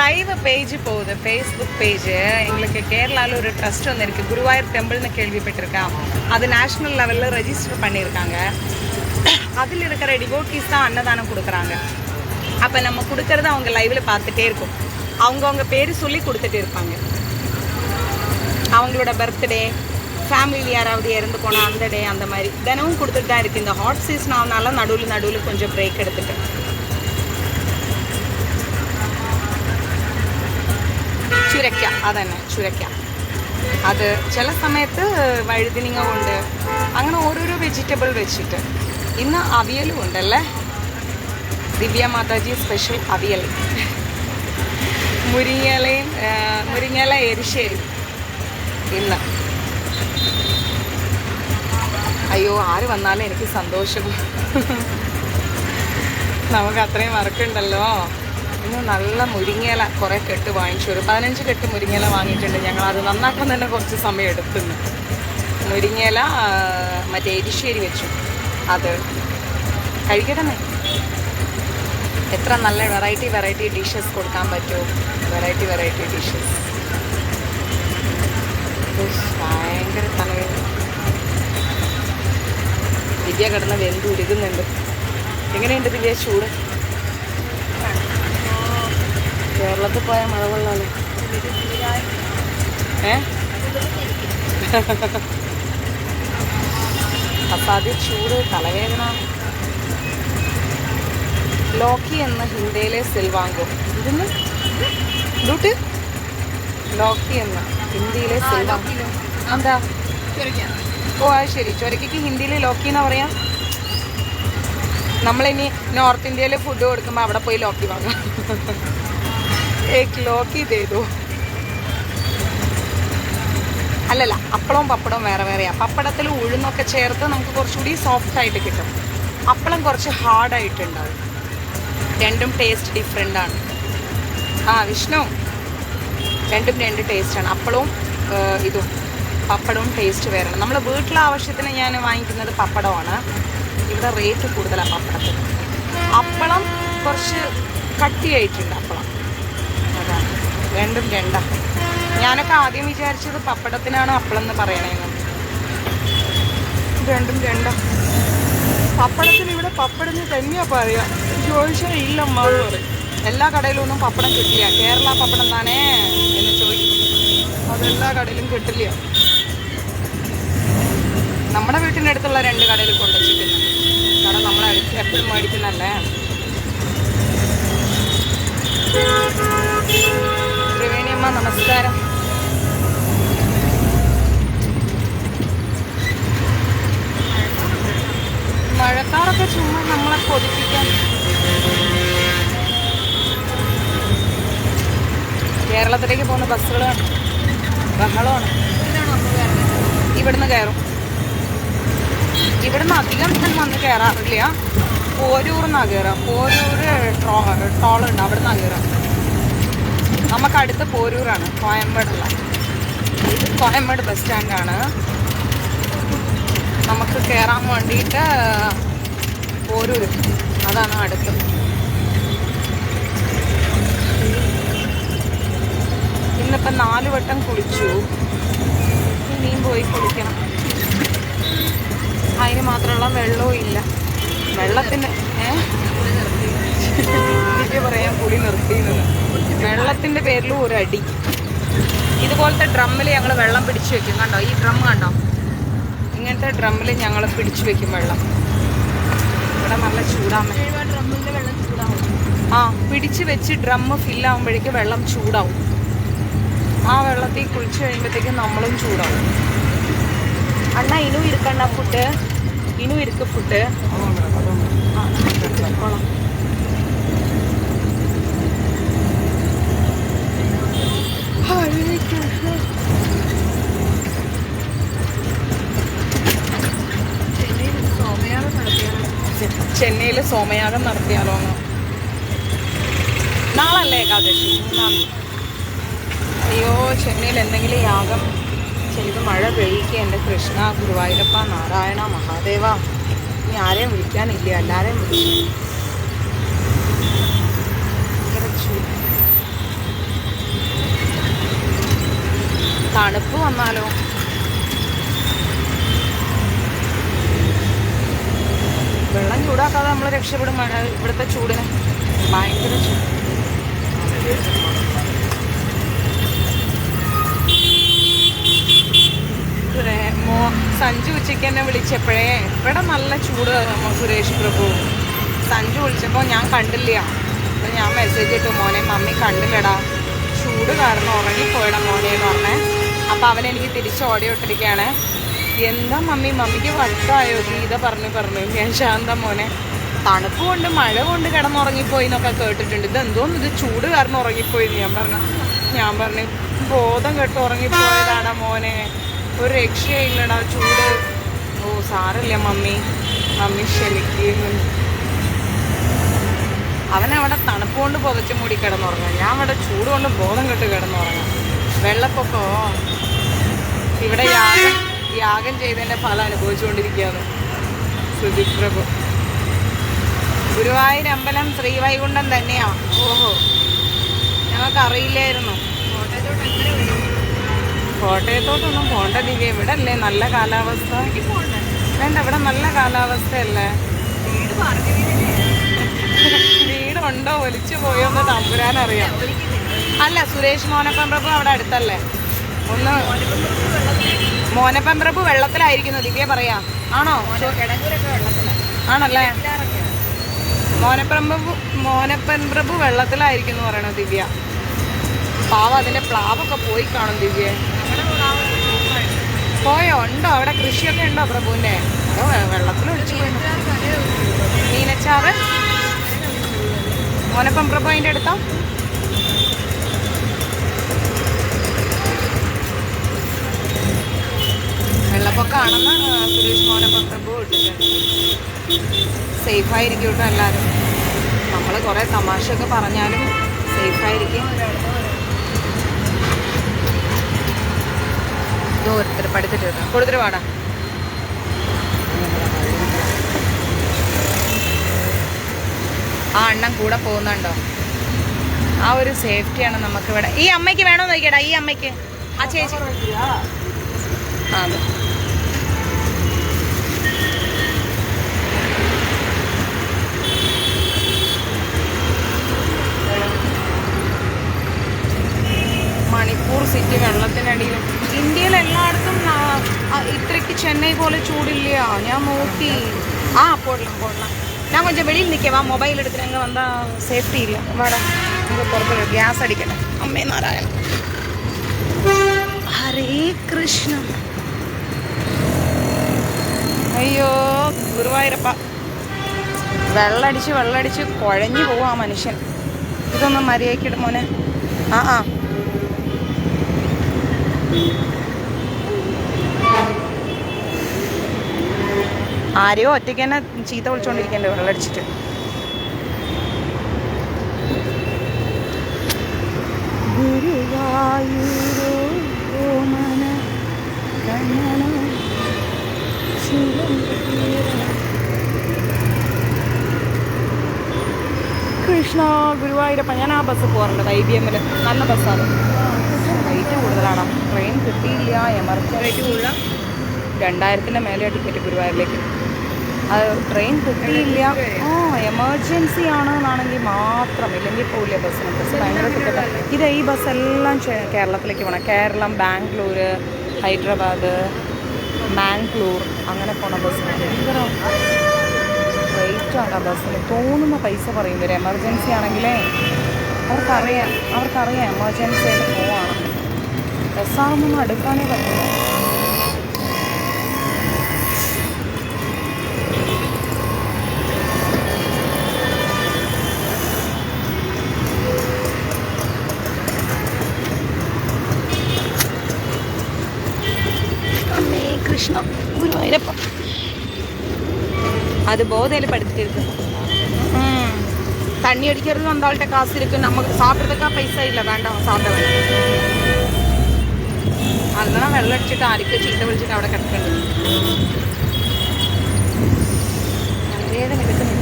லைவ் பேஜ் போகுது, ஃபேஸ்புக் பேஜ். எங்களுக்கு கேரளாவில் ஒரு ட்ரஸ்ட் ஒன்று இருக்குது, குருவாயூர் டெம்பிள்னு கேள்விப்பட்டிருக்கேன். அது நேஷ்னல் லெவலில் ரெஜிஸ்டர் பண்ணியிருக்காங்க. அதில் இருக்கிற டிவோட்டீஸ் தான் அன்னதானம் கொடுக்குறாங்க. அப்போ நம்ம கொடுக்கறத அவங்க லைவில் பார்த்துட்டே இருக்கும். அவங்கவுங்க பேர் சொல்லி கொடுத்துட்டு இருப்பாங்க. அவங்களோட பர்த்டே, ஃபேமிலியில் யாராவது இறந்து போனால் அந்த டே, அந்த மாதிரி தினமும் கொடுத்துட்டு தான் இருக்குது. இந்த ஹாட் சீசன் ஆனால நடுவில் கொஞ்சம் பிரேக் எடுத்துட்டு. ചുരക്ക, അതന്നെ ചുരക്ക. അത് ചില സമയത്ത് വഴുതിനിങ്ങ കൊണ്ട് അങ്ങനെ ഓരോരോ വെജിറ്റബിൾ വെച്ചിട്ട്. ഇന്ന് അവിയലും ഉണ്ടല്ലേ, ദിവ്യ മാതാജി സ്പെഷ്യൽ അവിയൽ. മുരിങ്ങയില എരിശ്ശേരി ഇന്ന്. അയ്യോ, ആര് വന്നാലും എനിക്ക് സന്തോഷം. നമുക്ക് അത്രയും വർക്കുണ്ടല്ലോ. ഇന്ന് നല്ല മുരിങ്ങയില കുറേ കെട്ട് വാങ്ങിച്ചു. ഒരു 15 കെട്ട് മുരിങ്ങയില വാങ്ങിയിട്ടുണ്ട് ഞങ്ങൾ. അത് നന്നാക്കാൻ തന്നെ കുറച്ച് സമയം എടുത്തുന്നു. മുരിങ്ങയില മറ്റേ എരിശ്ശേരി വെച്ചു. അത് കഴിക്കണമേ. എത്ര നല്ല വെറൈറ്റി ഡിഷസ് കൊടുക്കാൻ പറ്റുമോ, വെറൈറ്റി ഡിഷസ്. ഭയങ്കര തലവേദന. ദിവ്യ കിടന്ന് വെന്ത് ഉരുകുന്നുണ്ട്. എങ്ങനെയുണ്ട് ദിവ്യ ചൂട്? കേരളത്തിൽ പോയാൽ മഴ കൊള്ളാലോ. അസാധ്യ ചൂട്, തലവേദന. ലോക്കി എന്ന ഹിന്ദിയിലെ സിൽവാങ്കോ. ഇതിന് ഡൂട്ട് ലോക്കി എന്ന ഹിന്ദിയിലെ സിൽവാങ്കോ എന്താ? ഓ അത് ശരി. ചൊരക്കയ്ക്ക് ഹിന്ദിയിൽ ലോക്കി എന്നാ പറയാം. നമ്മളിനി നോർത്ത് ഇന്ത്യയിൽ ഫുഡ് കൊടുക്കുമ്പോൾ അവിടെ പോയി ലോക്കി വാങ്ങാം. ലോക്കി ചെയ്തു. അല്ലല്ല, അപ്പളവും പപ്പടവും വേറെ വേറെയാണ്. പപ്പടത്തിൽ ഉഴുന്നൊക്കെ ചേർത്ത് നമുക്ക് കുറച്ചുകൂടി സോഫ്റ്റായിട്ട് കിട്ടും. അപ്പളം കുറച്ച് ഹാർഡായിട്ടുണ്ടാവും. രണ്ടും ടേസ്റ്റ് ഡിഫറെൻ്റാണ്. വിഷ്ണു, രണ്ടും 2 ടേസ്റ്റാണ്. അപ്പളവും ഇതും പപ്പടവും ടേസ്റ്റ് വേറെ. നമ്മൾ വീട്ടിലെ ആവശ്യത്തിന് ഞാൻ വാങ്ങിക്കുന്നത് പപ്പടമാണ്. ഇവിടെ റേറ്റ് കൂടുതലാണ് പപ്പടത്തിന്. അപ്പളം കുറച്ച് കട്ടിയായിട്ടുണ്ട് അപ്പളം. അതാണ്, രണ്ടും 2. ഞാനൊക്കെ ആദ്യം വിചാരിച്ചത് പപ്പടത്തിനാണ് അപ്പളം എന്ന് പറയണേന്ന്. രണ്ടും 2. പപ്പടത്തിന് ഇവിടെ പപ്പടത്തിന് തന്നെയാ പറയാ. ചോദിച്ചാൽ ഇല്ലമ്മ എന്ന് പറയും. എല്ലാ കടയിലും ഒന്നും പപ്പടം കിട്ടില്ല. കേരള പപ്പടം താനേ എന്ന് ചോദിക്കും. അതെല്ലാ കടയിലും കിട്ടില്ല. നമ്മുടെ വീട്ടിൻ്റെ അടുത്തുള്ള 2 കടയിൽ കൊണ്ടുവച്ചിട്ടുണ്ട്. കാരണം നമ്മൾ എപ്പോഴും മേടിക്കുന്നല്ലേ. ത്രിവേണിയമ്മ നമസ്കാരം. മഴക്കാറൊക്കെ ചുമ്മാ നമ്മളെ കൊതിപ്പിക്കാൻ. കേരളത്തിലേക്ക് പോകുന്ന ബസ്സുകൾ ബഹളമാണ്. ഇവിടുന്ന് കയറും. ഇവിടുന്ന് അധികം വന്ന് കയറാറില്ല. പോരൂർന്നാണ് കയറുക. പോരൂർ ടോളുണ്ട്, അവിടെ നിന്നാണ് കയറുക. നമുക്കടുത്ത് പോരൂരാണ്, കോയമ്പേടല്ല. ഇത് കോയമ്പേട് ബസ് സ്റ്റാൻഡാണ്. നമുക്ക് കയറാൻ വേണ്ടിയിട്ട് പോരൂർ, അതാണ് അടുത്ത്. ഇന്നിപ്പം 4 വട്ടം കുളിച്ചു. ഇനിയും പോയി കുളിക്കണം. അതിന് മാത്രമുള്ള വെള്ളവും ഇല്ല. വെള്ളത്തിൻ്റെ എനിക്ക് പറയാൻ കുളി നിർത്തിയിരുന്നത്. വെള്ളത്തിൻ്റെ പേരിലും ഒരു അടി. ഇതുപോലത്തെ ഡ്രമ്മിൽ ഞങ്ങൾ വെള്ളം പിടിച്ചു വെക്കും. കണ്ടോ ഈ ഡ്രം കണ്ടോ? ഇങ്ങനത്തെ ഡ്രമ്മിൽ ഞങ്ങൾ പിടിച്ചു വെക്കും വെള്ളം. ഇവിടെ നല്ല ചൂടാകും. ഡ്രമ്മിൻ്റെ വെള്ളം ചൂടാവും. ആ, പിടിച്ച് വെച്ച് ഡ്രമ്മ് ഫില്ലാകുമ്പോഴേക്ക് വെള്ളം ചൂടാവും. ആ വെള്ളത്തിൽ കുളിച്ച് കഴിയുമ്പോഴത്തേക്കും നമ്മളും ചൂടാവും. അണ്ണാ ഇനും ഇരിക്കണ്ട ഫുഡ്, ഇനും ഇരിക്ക് ഫുഡ്. ചെന്നൈയിൽ സോമയാഗം നടത്തിയാലോ? നാളല്ലേ ഏകാദശി? 3-ാം തീയതി. അയ്യോ, ചെന്നൈയിൽ എന്തെങ്കിലും യാഗം ചെയ്ത് മഴ പെയ്യിക്കുക. എൻ്റെ കൃഷ്ണ, ഗുരുവായൂരപ്പ, നാരായണ, മഹാദേവ. ഇനി ആരെയും വിളിക്കാനില്ല, എല്ലാവരെയും വിളിച്ചു. തണുപ്പ് വന്നാലോ? വെള്ളം ചൂടാക്കാതെ നമ്മൾ രക്ഷപ്പെടും. മഴ ഇവിടുത്തെ ചൂടിന് ഭയങ്കര ചൂട്. സഞ്ജു ഉച്ചയ്ക്ക് എന്നെ വിളിച്ചപ്പോഴേ ഇവിടെ നല്ല ചൂട്. സുരേഷ് പ്രഭു സഞ്ജു വിളിച്ചപ്പോൾ ഞാൻ കണ്ടില്ല. അപ്പോൾ ഞാൻ മെസ്സേജ് ഇട്ടു, മോനെ മമ്മി കണ്ടില്ലടാ, ചൂട് കാരണം ഉറങ്ങിപ്പോയടാ മോനെ എന്ന് പറഞ്ഞേ. അപ്പോൾ അവനെനിക്ക് തിരിച്ച് ഓഡിയോ ഇട്ടിരിക്കുകയാണ്. എന്താ മമ്മി, മമ്മിക്ക് വട്ടായോ? ഗീത പറഞ്ഞു. ഞാൻ ശാന്ത മോനെ, തണുപ്പ് കൊണ്ട് മഴ കൊണ്ട് കിടന്നുറങ്ങിപ്പോയി എന്നൊക്കെ കേട്ടിട്ടുണ്ട്. ഇതെന്തോന്ന് ഇത് ചൂട് കാരണം ഉറങ്ങിപ്പോയി ഞാൻ പറഞ്ഞു ബോധം കെട്ട് ഉറങ്ങിപ്പോയതാടാ മോനെ, ഒരു രക്ഷയില്ലടാ ചൂട്. ഓ സാരല്ല മമ്മി ക്ഷമിക്കുന്നു. അവനവിടെ തണുപ്പ് കൊണ്ട് പുതച്ച് മൂടി കിടന്നുറങ്ങാം, ഞാൻ അവിടെ ചൂട് കൊണ്ട് ബോധം കെട്ട് കിടന്നുറങ്ങാം. വെള്ളപ്പൊക്കോ ഇവിടെ യാഗം ചെയ്തതിൻ്റെ ഫലം അനുഭവിച്ചുകൊണ്ടിരിക്കുകയാണ് സുജിത് പ്രഭു. ഗുരുവായൂർ അമ്പലം ശ്രീവൈകുണ്ഠം തന്നെയാ? ഓഹോ, ഞങ്ങൾക്കറിയില്ലായിരുന്നു. കോട്ടയത്തോട്ടൊന്നും പോണ്ട ദിവ്യ, ഇവിടെ അല്ലേ നല്ല കാലാവസ്ഥ. വേണ്ട, ഇവിടെ നല്ല കാലാവസ്ഥയല്ലേ. വീടുണ്ടോ ഒലിച്ചു പോയോന്ന് തമ്പുരാനറിയാം. അല്ല, സുരേഷ് മോനപ്പൻ പ്രഭു അവിടെ അടുത്തല്ലേ? ഒന്ന് മോനപ്പൻ പ്രഭു വെള്ളത്തിലായിരിക്കുന്നു ദിവ്യ പറയാ. ആണോ? ആണല്ലേ? മോനപ്പൻ പ്രഭു വെള്ളത്തിലായിരിക്കുന്നു പറയണോ ദിവ്യ. പാവം, അതിന്റെ പ്ലാവൊക്കെ പോയി കാണും ദിവ്യ. പോയോ? ഉണ്ടോ അവിടെ കൃഷിയൊക്കെ ഉണ്ടോ പ്രഭുവിന്റെ? അതോ വെള്ളത്തിൽ ഒഴിച്ചു പോയി? മീനച്ചാറ് മോനപ്പൻ പ്രഭു അതിന്റെ അടുത്താ? വെള്ളപ്പൊക്കമാണെന്ന് സുരേഷ് മോനപ്പൻ പ്രഭു ഇട്ടിട്ടുണ്ട്. സേഫായിരിക്കും കേട്ടോ എല്ലാവരും. നമ്മൾ കുറേ തമാശയൊക്കെ പറഞ്ഞാലും സേഫായിരിക്കും. ഓരോരുത്തർ പഠിത്തിട്ട് കൊടുത്തിട്ട് പാടാ. ആ അണ്ണൻ കൂടെ പോകുന്നുണ്ടോ? ആ ഒരു സേഫ്റ്റിയാണ് നമുക്കിവിടെ. ഈ അമ്മയ്ക്ക് വേണോ നോക്കിയടാ, ഈ അമ്മയ്ക്ക്, ആ ചേച്ചി. അതെ, മണിപ്പൂർ സിറ്റി വെള്ളത്തിനടിയിൽ. ഇന്ത്യയിൽ എല്ലായിടത്തും ഇത്രയ്ക്ക് ചെന്നൈ പോലെ ചൂടില്ല. ഞാൻ നോക്കി. ആ പോടலாம். ഞാൻ കൊഞ്ചം വെളിയിൽ നിൽക്കാം. മൊബൈൽ എടുത്തിട്ട് അങ്ങ് വന്നാൽ സേഫ്റ്റി ഇല്ല. വേടാ, നമുക്ക് പുറത്ത് ഗ്യാസ് അടിക്കട്ടെ. അമ്മേ നാരായണ, ഹരേ കൃഷ്ണ. അയ്യോ ഗുരുവായൂരപ്പ, വെള്ളടിച്ച് കുഴഞ്ഞു പോവാ മനുഷ്യൻ. ഇതൊന്നും മര്യാദയ്ക്കിട മോനെ. ആ ആരെയോ ഒറ്റയ്ക്ക് തന്നെ ചീത്ത വിളിച്ചോണ്ടിരിക്കണ്ടേ വെള്ളമടിച്ചിട്ട്. കൃഷ്ണ ഗുരുവായൂരപ്പ. ഞാൻ ആ ബസ് പോകാറുണ്ട്, IBM നല്ല ബസ്സാണ്. റേറ്റ് കൂടുതലാണ്, ട്രെയിൻ കിട്ടിയില്ല, എമർജൻസി. 2000-ന്റെ മേലെയാണ് ടിക്കറ്റ് ഗുരുവായൂരിലേക്ക്. അത് ട്രെയിൻ കിട്ടിയില്ല, എമർജൻസി ആണെന്നാണെങ്കിൽ മാത്രം, ഇല്ലെങ്കിൽ പോവില്ല ബസ്സിന്. ബസ് ഭയങ്കര ടിക്കറ്റാണ്. ഈ ബസ്സെല്ലാം കേരളത്തിലേക്ക് പോകണം. കേരളം, ബാംഗ്ലൂർ, ഹൈദരാബാദ്, മാംഗ്ലൂർ അങ്ങനെ പോണ ബസ്. ഭയങ്കര റേറ്റാണ് ആ ബസ്സിന്. തോന്നുന്ന പൈസ പറയും ഇവർ. എമർജൻസി ആണെങ്കിലേ അവർക്കറിയാം എമർജൻസി ആയിട്ട് പോവാണ്. ബസ്സാകുമ്പോൾ അടുക്കാനേ പറ്റില്ല. കൃഷ്ണ ഗുരുവായൂരപ്പ. அது போதையில் படுத்துட்டு இருக்கு. தண்ணி அடிக்கிறது அந்த ஆள்கிட்ட காசு இருக்கு, நமக்கு சாப்பிட்றதுக்கா பைசா இல்லை, வேண்டாம் சாப்பிட வேண்டாம். அதெல்லாம் வெள்ளம் அடிச்சுட்டு ஆரிக்க சீட்டை விழிச்சிட்டு അവിടെ കിടക്കേണ്ടது. വേദന എടുക്കുന്നുണ്ട്.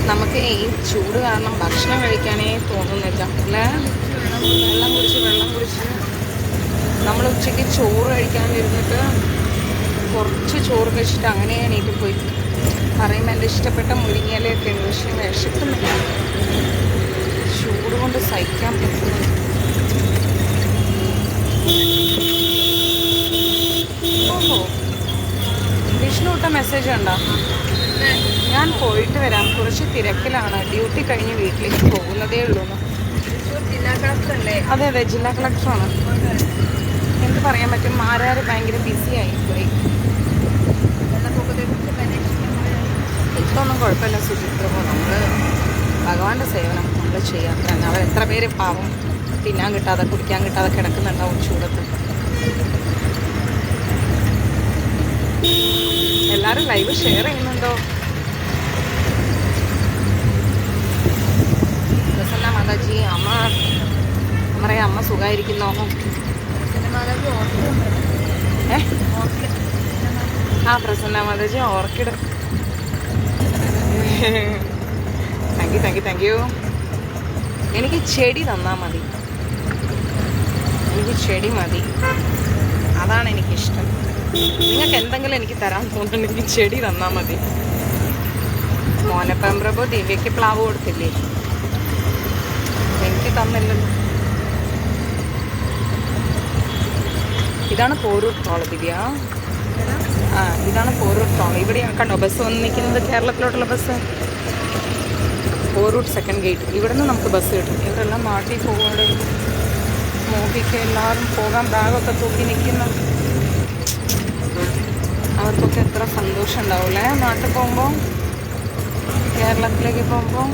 നമുക്ക് ഈ ചൂട് കാരണം ഭക്ഷണം കഴിക്കാനേ തോന്നുന്നില്ല അല്ലേ. വെള്ളം കുടിച്ച് നമ്മൾ ഉച്ചയ്ക്ക് ചോറ് കഴിക്കാൻ ഇരുന്നിട്ട് കുറച്ച് ചോറ് കഴിച്ചിട്ട് അങ്ങനെ എണീറ്റ് പോയി. പറയുമ്പോൾ എൻ്റെ ഇഷ്ടപ്പെട്ട മുരിങ്ങയിലൊക്കെ ഉണ്ട്, പക്ഷെ വിശക്കുന്നില്ല. ചൂട് കൊണ്ട് സഹിക്കാൻ പറ്റുന്നു. ഓഹോ, വിഷ്ണു ഇട്ട മെസ്സേജ് ഉണ്ടോ? ഞാൻ പോയിട്ട് വരാം, കുറച്ച് തിരക്കിലാണ്, ഡ്യൂട്ടി കഴിഞ്ഞ് വീട്ടിലേക്ക് പോകുന്നതേ ഉള്ളൂ. ജില്ലാ കളക്ടറല്ലേ? അതെ അതെ, ജില്ലാ കളക്ടറാണ്. എന്ത് പറയാൻ പറ്റും, ആരാര് ഭയങ്കര ബിസി ആയിപ്പോയി. ഇതൊന്നും കുഴപ്പമില്ല സുചിത്രമോ, നമ്മൾ ഭഗവാന്റെ സേവനം നമ്മൾ ചെയ്യാം. കാരണം അവർ എത്ര പേര് പാവം തിന്നാൻ കിട്ടാതെ കുടിക്കാൻ കിട്ടാതെ കിടക്കുന്നുണ്ടാവും ചൂടത്ത്. എല്ലാവരും ലൈവ് ഷെയർ ചെയ്യുന്നുണ്ടോ? പ്രസന്ന മാതാജി, അമ്മ സുഖമായിരിക്കുന്നോ? Prasanna Mataji orchid. Thank you. എനിക്ക് ചെടി തന്നാൽ മതി, എനിക്ക് ചെടി മതി, അതാണ് എനിക്കിഷ്ടം. നിങ്ങൾക്ക് എന്തെങ്കിലും എനിക്ക് തരാൻ തോന്നുന്നുണ്ടെങ്കിൽ ചെടി തന്നാൽ മതി. മോനപ്പം പ്രഭു ദിവ്യയ്ക്ക് പ്ലാവ് കൊടുത്തില്ലേ? എനിക്ക് തന്നില്ലല്ലോ. ഇതാണ് പോരൂർ ടോൾ ദിവ്യ. ഇതാണ് പോരൂർ ടോൾ. ഇവിടെ കണ്ടോ ബസ് വന്ന് നിൽക്കുന്നത്, കേരളത്തിലോട്ടുള്ള ബസ്. Porur second gate. ഇവിടെ നിന്ന് നമുക്ക് ബസ് കിട്ടും. ഇവരെല്ലാം നാട്ടിൽ പോകാതെ മോഹിക്ക് എല്ലാവരും പോകാൻ ബാഗൊക്കെ തൂക്കി നിൽക്കുന്നു. അവർക്കൊക്കെ എത്ര സന്തോഷം ഉണ്ടാവില്ലേ നാട്ടിൽ പോകുമ്പോൾ, കേരളത്തിലേക്ക് പോകുമ്പോൾ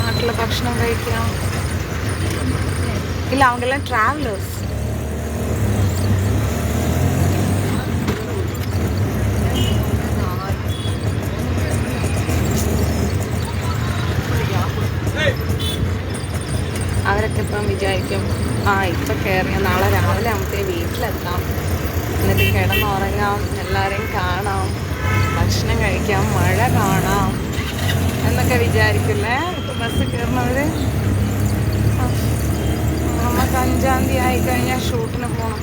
നാട്ടിലെ ഭക്ഷണം കഴിക്കാം. ഇല്ല, അവங்கெல்லாம் ട്രാവലേഴ്സ്. അവരൊക്കെ ഇപ്പം വിചാരിക്കും ഇപ്പം കയറിയാൽ നാളെ രാവിലെ ആകുമ്പോഴത്തേ വീട്ടിലെത്താം, എന്നിട്ട് കിടന്നുറങ്ങാം, എല്ലാവരെയും കാണാം, ഭക്ഷണം കഴിക്കാം, മഴ കാണാം എന്നൊക്കെ വിചാരിക്കില്ലേ ഇപ്പം ബസ് കയറുന്നവർ. നമുക്ക് 5-ാം തീയതി ആയിക്കഴിഞ്ഞാൽ ഷൂട്ടിന് പോകണം.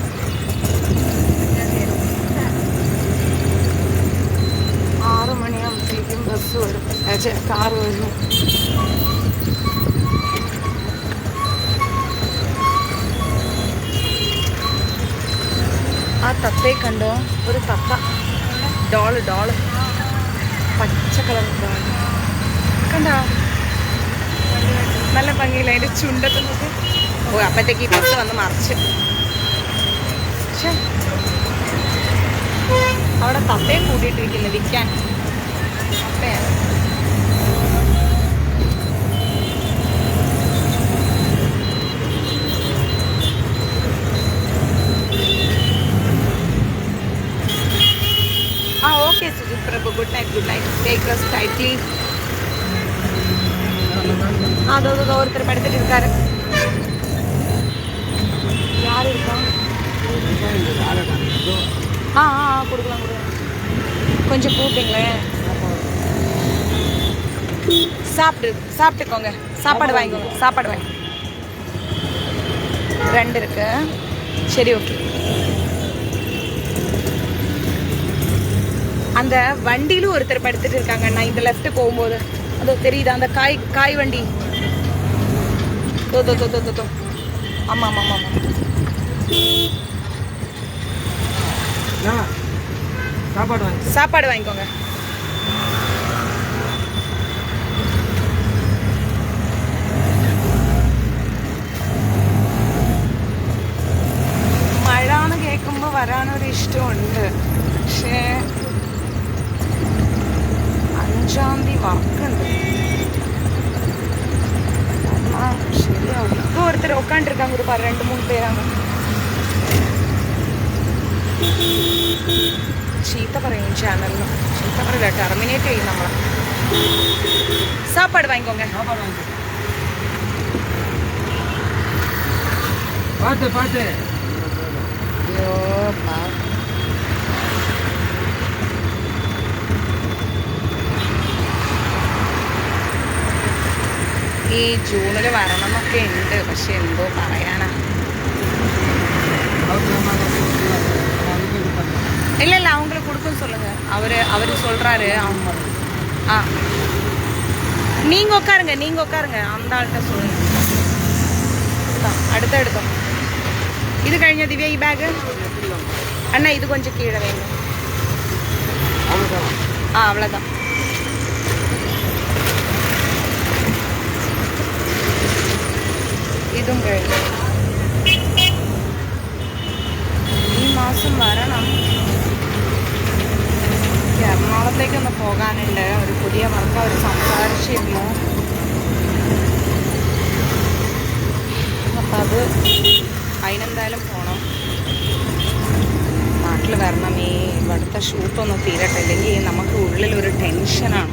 6 മണിയാകുമ്പോഴത്തേക്കും ബസ് വരും, കാറ് വരും. ആ തത്തയെ കണ്ടോ? ഒരു തത്ത, ഡോള് പച്ച കളർ ഡോൾ കണ്ടോ? നല്ല ഭംഗിയില്ല അതിൻ്റെ ചുണ്ടത്ത് നോക്കി. അപ്പത്തേക്ക് ഈ ബസ് വന്ന് മറിച്ച്. അവിടെ തത്തയും കൂട്ടിയിട്ടിരിക്കുന്നു വിൽക്കാൻ. തത്തയാണ്. இட்லி. அதோ ஒருத்தர் படுத்துட்டு இருக்காரு. யார் இருக்கா? கொடுக்கலாம் கொடுக்கலாம். கொஞ்சம் கூப்பிங்களேன். சாப்பிட்டுக்கோங்க. சாப்பாடு வாங்கிக்கோங்க. சாப்பாடு வாங்கி 2 இருக்கு. சரி, ஓகே. அந்த வண்டியிலும் ஒருத்தர் படுத்துட்டு இருக்காங்க. நான் இந்த லெஃப்ட் போகும்போது அதோ தெரியுதா அந்த காய் வண்டி? தோ. ஆமாம். சாப்பாடு வாங்கிக்கோங்க. മഴാന്ന് കേൾക്കുമ്പോൾ വരാനൊരു ഇഷ്ടമുണ്ട്. പക്ഷേ 5-ാം തീയതി വർക്കുണ്ട്. ശരിയാവും. ഇപ്പോൾ ഒരുത്തർ ഉட்காந்துருக்காங்க. ஒரு 2-3 പേരാണ്. ചീത്ത പറയും ചാനലിൽ. ചീത്ത പറയില്ല, ടെർമിനേറ്റ് ചെയ്യും നമ്മളെ. സാപ്പാട് വാങ്ങിക്കോங்க. പാട്ട്. അയ്യോ ഈ ജൂണിൽ വരണം എന്നൊക്കെ ഉണ്ട്. പക്ഷെ എന്തോ പറയാനാ. இல்லை அவங்களுக்கு கொடுக்குன்னு சொல்லுங்க. அவர் சொல்கிறாரு. நீங்கள் உட்காருங்க. அந்த ஆள்கிட்ட சொல்லுங்க. അടുത്ത എടുത്തോ. ഇത് കഴിഞ്ഞ ദിവ്യ ഈ ബാഗ് അണ്ണാ ഇത് கொஞ்சம் கீழே வைங்க. அவ்வளோதான். ഇതും കഴിഞ്ഞു. ഈ മാസം വരണം. എറണാകുളത്തേക്കൊന്ന് പോകാനുണ്ട്. ഒരു പുതിയ വർക്ക് അവർ സംസാരിച്ചിരുന്നു. അപ്പം അതിനെന്തായാലും പോകണം. നാട്ടിൽ വരണം. ഈ ഇവിടുത്തെ ഷൂട്ടൊന്ന് തീരട്ടെ. അല്ലെങ്കിൽ നമുക്ക് ഉള്ളിലൊരു ടെൻഷനാണ്.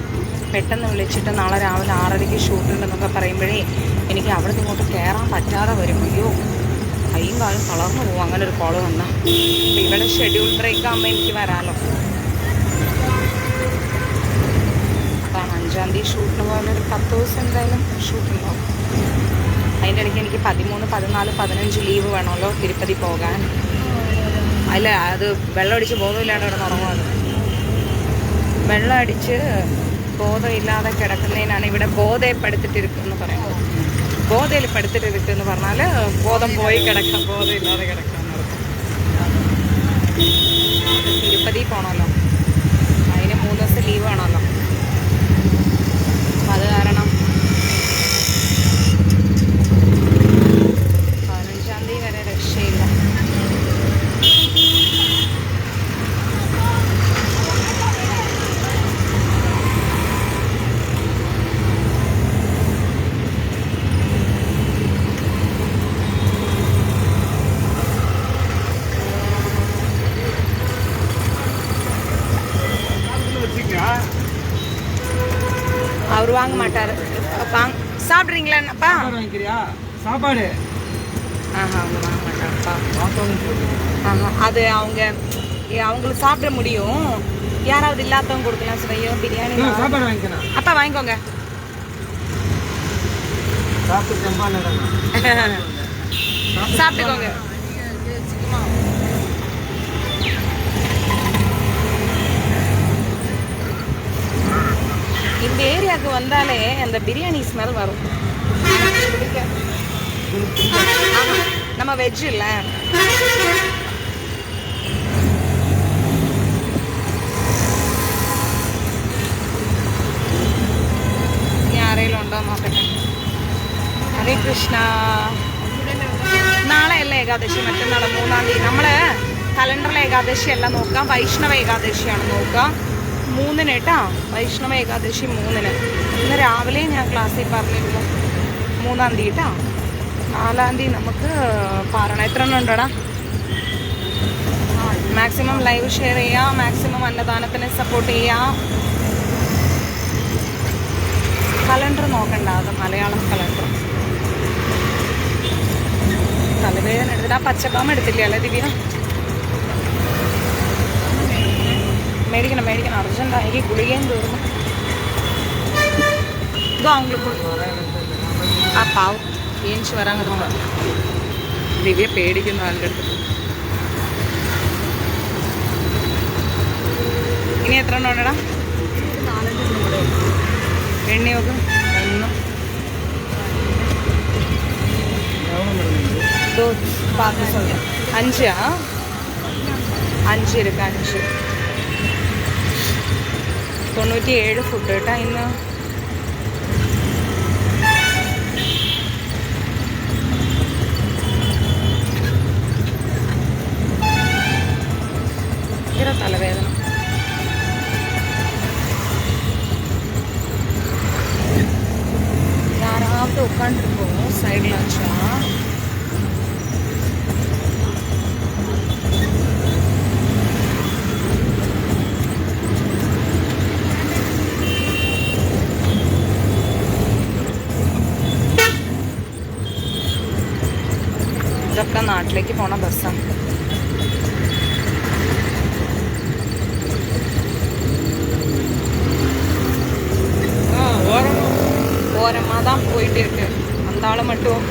പെട്ടെന്ന് വിളിച്ചിട്ട് നാളെ രാവിലെ 6:30 ഷൂട്ടുണ്ടെന്നൊക്കെ പറയുമ്പോഴേ എനിക്ക് അവിടെ നിന്ന് ഇങ്ങോട്ട് കയറാൻ പറ്റാതെ വരും. അയ്യോ, കൈയും കാലും തളർന്നു പോകും അങ്ങനെ ഒരു കോള് വന്നാൽ. അപ്പം ഇവിടെ ഷെഡ്യൂൾ ബ്രേക്ക് ആകുമ്പോൾ എനിക്ക് വരാമല്ലോ. അപ്പം 5-ാം തീയതി ഷൂട്ടിന് പോലെ ഒരു 10 ദിവസം എന്തായാലും ഷൂട്ടുണ്ടാവും. അതിൻ്റെ ഇടയ്ക്ക് എനിക്ക് 13, 14, 15 ലീവ് വേണമല്ലോ തിരുപ്പതി പോകാൻ. അല്ല, അത് വെള്ളമടിച്ച് ബോധമില്ലാണ്ട് കിടന്ന് ഉറങ്ങുന്നത്. വെള്ളമടിച്ച് ബോധമില്ലാതെ കിടക്കുന്നതിനാണ് ഇവിടെ ബോധപ്പെടുത്തിട്ടിരിക്കുമെന്ന് പറയുന്നത്. ബോധയിൽ പെടുത്തിട്ടിരിക്കുമെന്ന് പറഞ്ഞാൽ ബോധം പോയി കിടക്കാം, ബോധമില്ലാതെ കിടക്കാം. തിരുപ്പതി പോകണമല്ലോ, അതിന് 3 ദിവസം ലീവ് വേണമല്ലോ. അപ്പം അത് കാരണം 15-ാം തീയതി വരെ രക്ഷയില്ല. அவர் வாங்க மாட்டார். சாப்பிட்றீங்களாப்பா? சாப்பாடு அவங்க வாங்க மாட்டாருப்பா. அது அவங்களுக்கு சாப்பிட முடியும். யாராவது இல்லாதவங்க கொடுக்கலாம். சுவையோ பிரியாணி சாப்பாடு வாங்கிக்கலாம். அப்பா வாங்கிக்கோங்க. சாப்பிட்டுக்கோங்க. இந்த ஏரியாவுக்கு வந்தாலே அந்த பிரியாணி ஸ்மெல் வரும். நம்ம வெஜ் இல்ல. ആരെങ്കിലും ഉണ്ടോ നോക്കട്ടെ. ഹരേ കൃഷ്ണ. നാളെ അല്ല ഏകാദശി, മറ്റന്നാൾ 3-ാം തീയതി. നമ്മൾ കലണ്ടറിലെ ഏകാദശി അല്ല നോക്കാം, വൈഷ്ണവ ഏകാദശിയാണ് നോക്കാം. 3-ന് കേട്ടോ, വൈഷ്ണവ ഏകാദശി 3-ന്. ഇന്ന് രാവിലെ ഞാൻ ക്ലാസ്സിൽ പറഞ്ഞിരുന്നു 3-ാം തീയതി കേട്ടോ. 4-ാം തീയതി നമുക്ക് പാരണം. എത്ര എണ്ണം ഉണ്ടോടാ? മാക്സിമം ലൈവ് ഷെയർ ചെയ്യുക, മാക്സിമം അന്നദാനത്തിനെ സപ്പോർട്ട് ചെയ്യുക. കലണ്ടർ നോക്കണ്ട, അത് മലയാളം കലണ്ടർ. തലവേദന എടുത്തിട്ട് ആ പച്ചപ്പാമ എടുത്തില്ലേ അല്ലേ ദിവ്യ? മേടിക്കണം മേടിക്കണം, അർജൻറ്റാണ്. എനിക്ക് ഗുളികയും തീർന്നു. ഇതോ അവங்களுக்கு ആ പാവം ഏഞ്ച് വരാൻ കിട്ടുന്നു. ദിവ്യ പേടിക്കുന്നു അതിൻ്റെ അടുത്ത്. ഇനി എത്ര എണ്ണം ഉണ്ടടാ? 4 എണ്ണി നോക്കും. 1 5 5 എടുക്കാം. 5 97 ഫുഡ് കേട്ടോ ഇന്ന്. ഭയങ്കര തലവേദന. யாராவது உட்காந்துருக்கோம் சைடில் வச்சா. ഇതൊക്കെ നാട്ടിലേക്ക് പോണ ബസ്സാണ്. ஓரமாக தான் போயிட்டு இருக்கு. அந்த ஆள் மட்டும்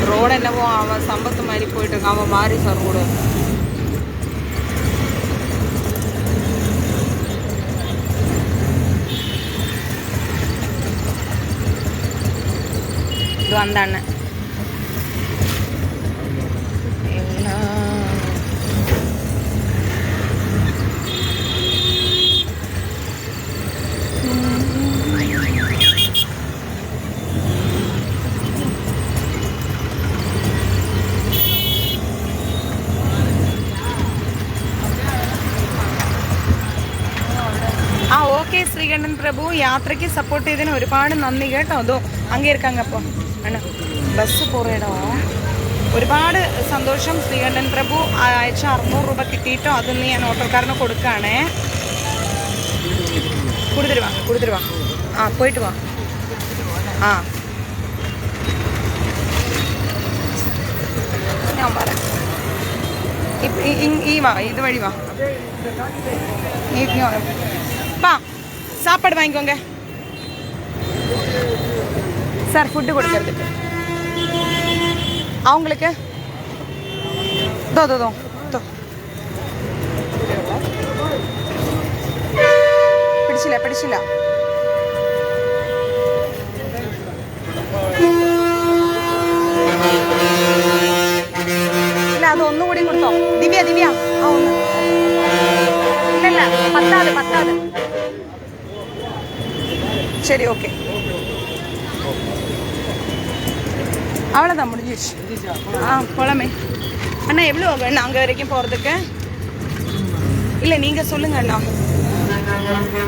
ரோடு என்னவோ அவன் சம்பத்து மாதிரி போயிட்டு இருக்கு. அவன் வாரிசு ரோடு. இது அந்த அண்ணன் ഓക്കെ. ശ്രീകണ്ഠൻ പ്രഭു യാത്രയ്ക്ക് സപ്പോർട്ട് ചെയ്തതിന് ഒരുപാട് നന്ദി കേട്ടോ. അതോ അങ്ങേ ഇരിക്കാങ്ക. അപ്പോൾ ആണ് ബസ് പോറേടോ. ഒരുപാട് സന്തോഷം. ശ്രീകണ്ഠൻ പ്രഭു അയച്ച 600 രൂപ കിട്ടിയിട്ടോ. അതൊന്ന് ഞാൻ ഓട്ടോക്കാരന് കൊടുക്കുകയാണേ. കൊടുത്തിട്ട് വാ. ആ പോയിട്ട് വാ. ആ ഞാൻ പറയാം. ഈ വാ, ഇത് വഴി വാ. வா, சாப்பாடு வாங்கிக்கோங்க சார். ஃபுட்டு கொடுக்கறதுக்கு அவங்களுக்கு தோ പിടിച്ചില്ല. ഇല്ല, അതൊന്നും കൂടി കൊടുത്തോ. ദിവ്യ ആ ഒന്ന്. ഇല്ലല്ല, 10. சரி ஓகே, அவ்வளோதான் முடிஞ்சிடுச்சு. போலாமே அண்ணா. எவ்வளோ வேணும் அங்கே வரைக்கும் போகிறதுக்கு? இல்லை நீங்கள் சொல்லுங்க அண்ணா.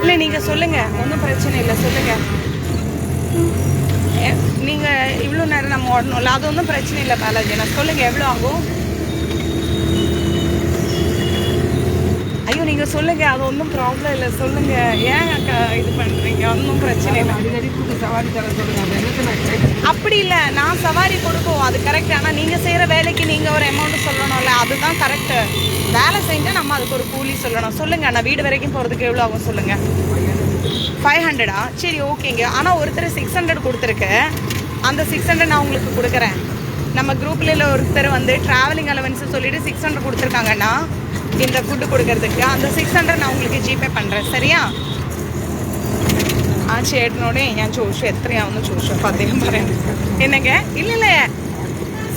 இல்லை நீங்கள் சொல்லுங்கள், ஒன்றும் பிரச்சனை இல்லை, சொல்லுங்கள். நீங்கள் இவ்வளோ நேரம் நம்ம ஓடணும்ல, அது ஒன்றும் பிரச்சனை இல்லை பாலாஜி. நான் சொல்லுங்கள் எவ்வளோ ஆகும். ஐயோ நீங்கள் சொல்லுங்கள், அது ஒன்றும் ப்ராப்ளம் இல்லை, சொல்லுங்கள். ஏன் அக்கா இது பண்ணுறீங்க? ஒன்றும் பிரச்சனை இல்லை. அப்படி இல்லை, நான் சவாரி கொடுப்போம், அது கரெக்ட். ஆனால் நீங்கள் செய்கிற வேலைக்கு நீங்கள் ஒரு அமௌண்ட்டு சொல்லணும்ல, அதுதான் கரெக்டு. வேலை செஞ்சால் நம்ம அதுக்கு ஒரு கூலி சொல்லணும். சொல்லுங்கள், நான் வீடு வரைக்கும் போகிறதுக்கு எவ்வளோ ஆகும் சொல்லுங்கள். 500 சரி ஓகேங்க. ஆனால் ஒருத்தர் 600 கொடுத்துருக்கு. அந்த 600 நான் உங்களுக்கு கொடுக்குறேன். நம்ம குரூப்பில் ஒருத்தர் வந்து ட்ராவலிங் அலவன்ஸ் சொல்லிவிட்டு 600 கொடுத்துருக்காங்கண்ணா இந்த ஃபுட்டு கொடுக்கறதுக்கு. அந்த 600 ഞാൻ உங்களுக்கு ജിപേ பண்ணுறேன், சரிയാ? ആ ചേട്ടനോട് ഞാൻ ചോദിച്ചു എത്രയാവുമെന്ന് ചോദിച്ചു. അപ്പോൾ അദ്ദേഹം പറയാം என்னங்க இல்லை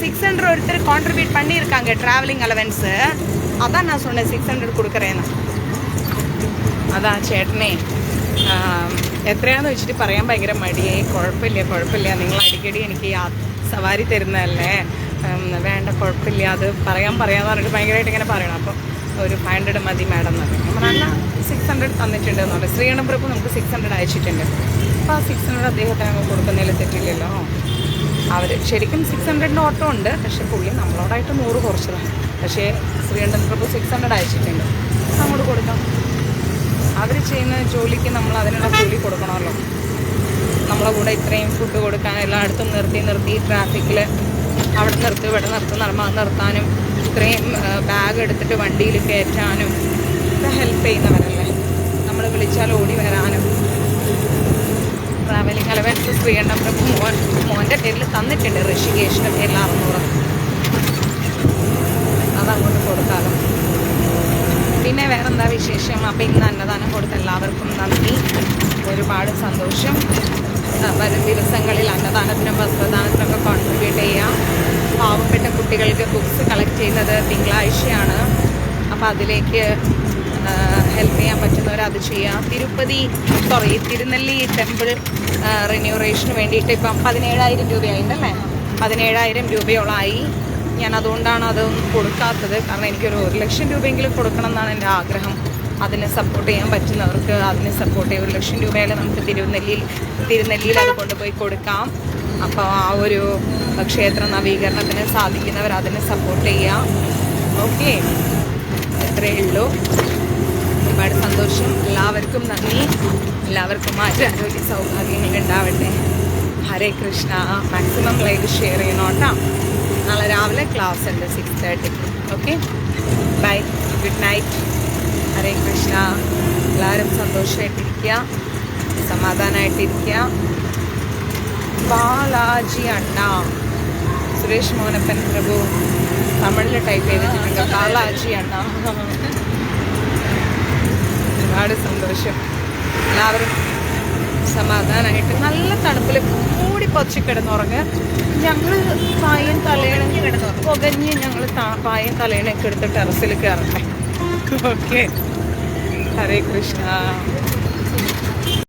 600 ஒருத்தர் கான்ட்ரிபியூட் பண்ணியிருக்காங்க ட்ராவலிங் அலவன்ஸு. அதான் நான் சொன்னேன் 600 கொடுக்குறேன்னு. അതാ ചേട്ടനെ എത്രയാണെന്ന് വെച്ചിട്ട് പറയാൻ ഭയങ്കര മടിയായി. കുഴപ്പമില്ല, നിങ്ങൾ അടിക്കടി എനിക്ക് സവാരി തരുന്നതല്ലേ, വേണ്ട കുഴപ്പമില്ല, അത് പറയാന്ന് പറഞ്ഞിട്ട് ഭയങ്കരമായിട്ട് ഇങ്ങനെ പറയണം. അപ്പോൾ ഒരു 500 മതി മാഡം എന്ന് പറഞ്ഞു. നമ്മൾ അല്ല 600 തന്നിട്ടുണ്ട് എന്ന് പറഞ്ഞു. ശ്രീകണ്ഠൻ പ്രഭു നമുക്ക് 600 അയച്ചിട്ടുണ്ട്. അപ്പോൾ ആ 600 അദ്ദേഹത്തിന് അങ്ങ് കൊടുക്കുന്നതിൽ തെറ്റില്ലല്ലോ. അവർ ശരിക്കും 600 ഓട്ടോ ഉണ്ട്, പക്ഷേ പുള്ളി നമ്മളോടായിട്ട് 100 കുറച്ചതാണ്. പക്ഷേ ശ്രീകണ്ഠൻ പ്രഭു 600 അയച്ചിട്ടുണ്ട്, അങ്ങോട്ട് കൊടുക്കാം. അവർ ചെയ്യുന്ന ജോലിക്ക് നമ്മൾ അതിനുള്ള കൂലി കൊടുക്കണമല്ലോ. നമ്മൾ നമ്മളെ കൂടെ ഇത്രയും ഫുഡ് കൊടുക്കാൻ എല്ലായിടത്തും നിർത്തി ട്രാഫിക്കിൽ അവിടെ നിർത്തി ഇവിടെ നിർത്താനും ഇത്രയും ബാഗ് എടുത്തിട്ട് വണ്ടിയിൽ കയറ്റാനും ഒക്കെ ഹെൽപ്പ് ചെയ്യുന്നവരല്ലേ. നമ്മൾ വിളിച്ചാൽ ഓടി വരാനും. ട്രാവലിംഗ് അലവൻസ് ശ്രീകണ്ഠം പ്രഭു മോൻ്റെ പേരിൽ തന്നിട്ടുണ്ട്, ഋഷികേഷിൻ്റെ പേരിൽ 600. അതങ്ങോട്ട് കൊടുക്കാമല്ലോ. പിന്നെ വേറെന്താ വിശേഷം? അപ്പം ഇന്ന് അന്നദാനം കൊടുത്ത എല്ലാവർക്കും നന്ദി, ഒരുപാട് സന്തോഷം. വരും ദിവസങ്ങളിൽ അന്നദാനത്തിനും വസ്ത്രദാനത്തിനൊക്കെ കോൺട്രിബ്യൂട്ട് ചെയ്യാം. പാവപ്പെട്ട കുട്ടികൾക്ക് ബുക്സ് കളക്ട് ചെയ്യുന്നത് തിങ്കളാഴ്ചയാണ്. അപ്പോൾ അതിലേക്ക് ഹെൽപ്പ് ചെയ്യാൻ പറ്റുന്നവർ അത് ചെയ്യാം. തിരുനെല്ലി ടെമ്പിൾ റിന്യൂറേഷന് വേണ്ടിയിട്ട് ഇപ്പം 17,000 രൂപയായിട്ടല്ലേ, 17,000 രൂപയോളമായി. ഞാൻ അതുകൊണ്ടാണ് അതൊന്നും കൊടുക്കാത്തത്. കാരണം എനിക്കൊരു 1,00,000 രൂപയെങ്കിലും കൊടുക്കണം എന്നാണ് എൻ്റെ ആഗ്രഹം. അതിനെ സപ്പോർട്ട് ചെയ്യാൻ പറ്റുന്നവർക്ക് അതിനെ സപ്പോർട്ട് ചെയ്യാം. 1,00,000 രൂപയിൽ നമുക്ക് തിരുനെല്ലിയിൽ അത് കൊണ്ടുപോയി കൊടുക്കാം. അപ്പോൾ ആ ഒരു ക്ഷേത്ര നവീകരണത്തിന് സാധിക്കുന്നവർ അതിനെ സപ്പോർട്ട് ചെയ്യാം. ഓക്കെ, ഇത്രയേ ഉള്ളൂ. ഒരുപാട് സന്തോഷം. എല്ലാവർക്കും നന്ദി. എല്ലാവർക്കും ആരോഗ്യ സൗഭാഗ്യങ്ങൾ ഉണ്ടാവട്ടെ. Hare Krishna. Maximum live share ചെയ്യണം കേട്ടോ. നാളെ രാവിലെ ക്ലാസ് ഉണ്ട് 6:30. Okay, bye, good night. Hare Krishna. എല്ലാവരും സന്തോഷമായിട്ടിരിക്കുക, സമാധാനമായിട്ടിരിക്കുക. ബാലാജി അണ്ണ, സുരേഷ് മോനപ്പൻ പ്രഭു തമിഴിൽ ടൈപ്പ് ചെയ്തിട്ടുണ്ട്. ബാലാജി അണ്ണ. ഒരുപാട് സന്തോഷം. എല്ലാവരും സമാധാനമായിട്ട് നല്ല തണുപ്പിൽ മൂടി പൊച്ച് കിടന്നുറങ്ങുക. ഞങ്ങൾ പായും തലേണൊക്കെ കിടന്നു പുകഞ്ഞ് ഞങ്ങൾ പായും തലേണൊക്കെ എടുത്ത് ടെറസിൽ കയറട്ടെ. ഓക്കെ, ഹരേ കൃഷ്ണ.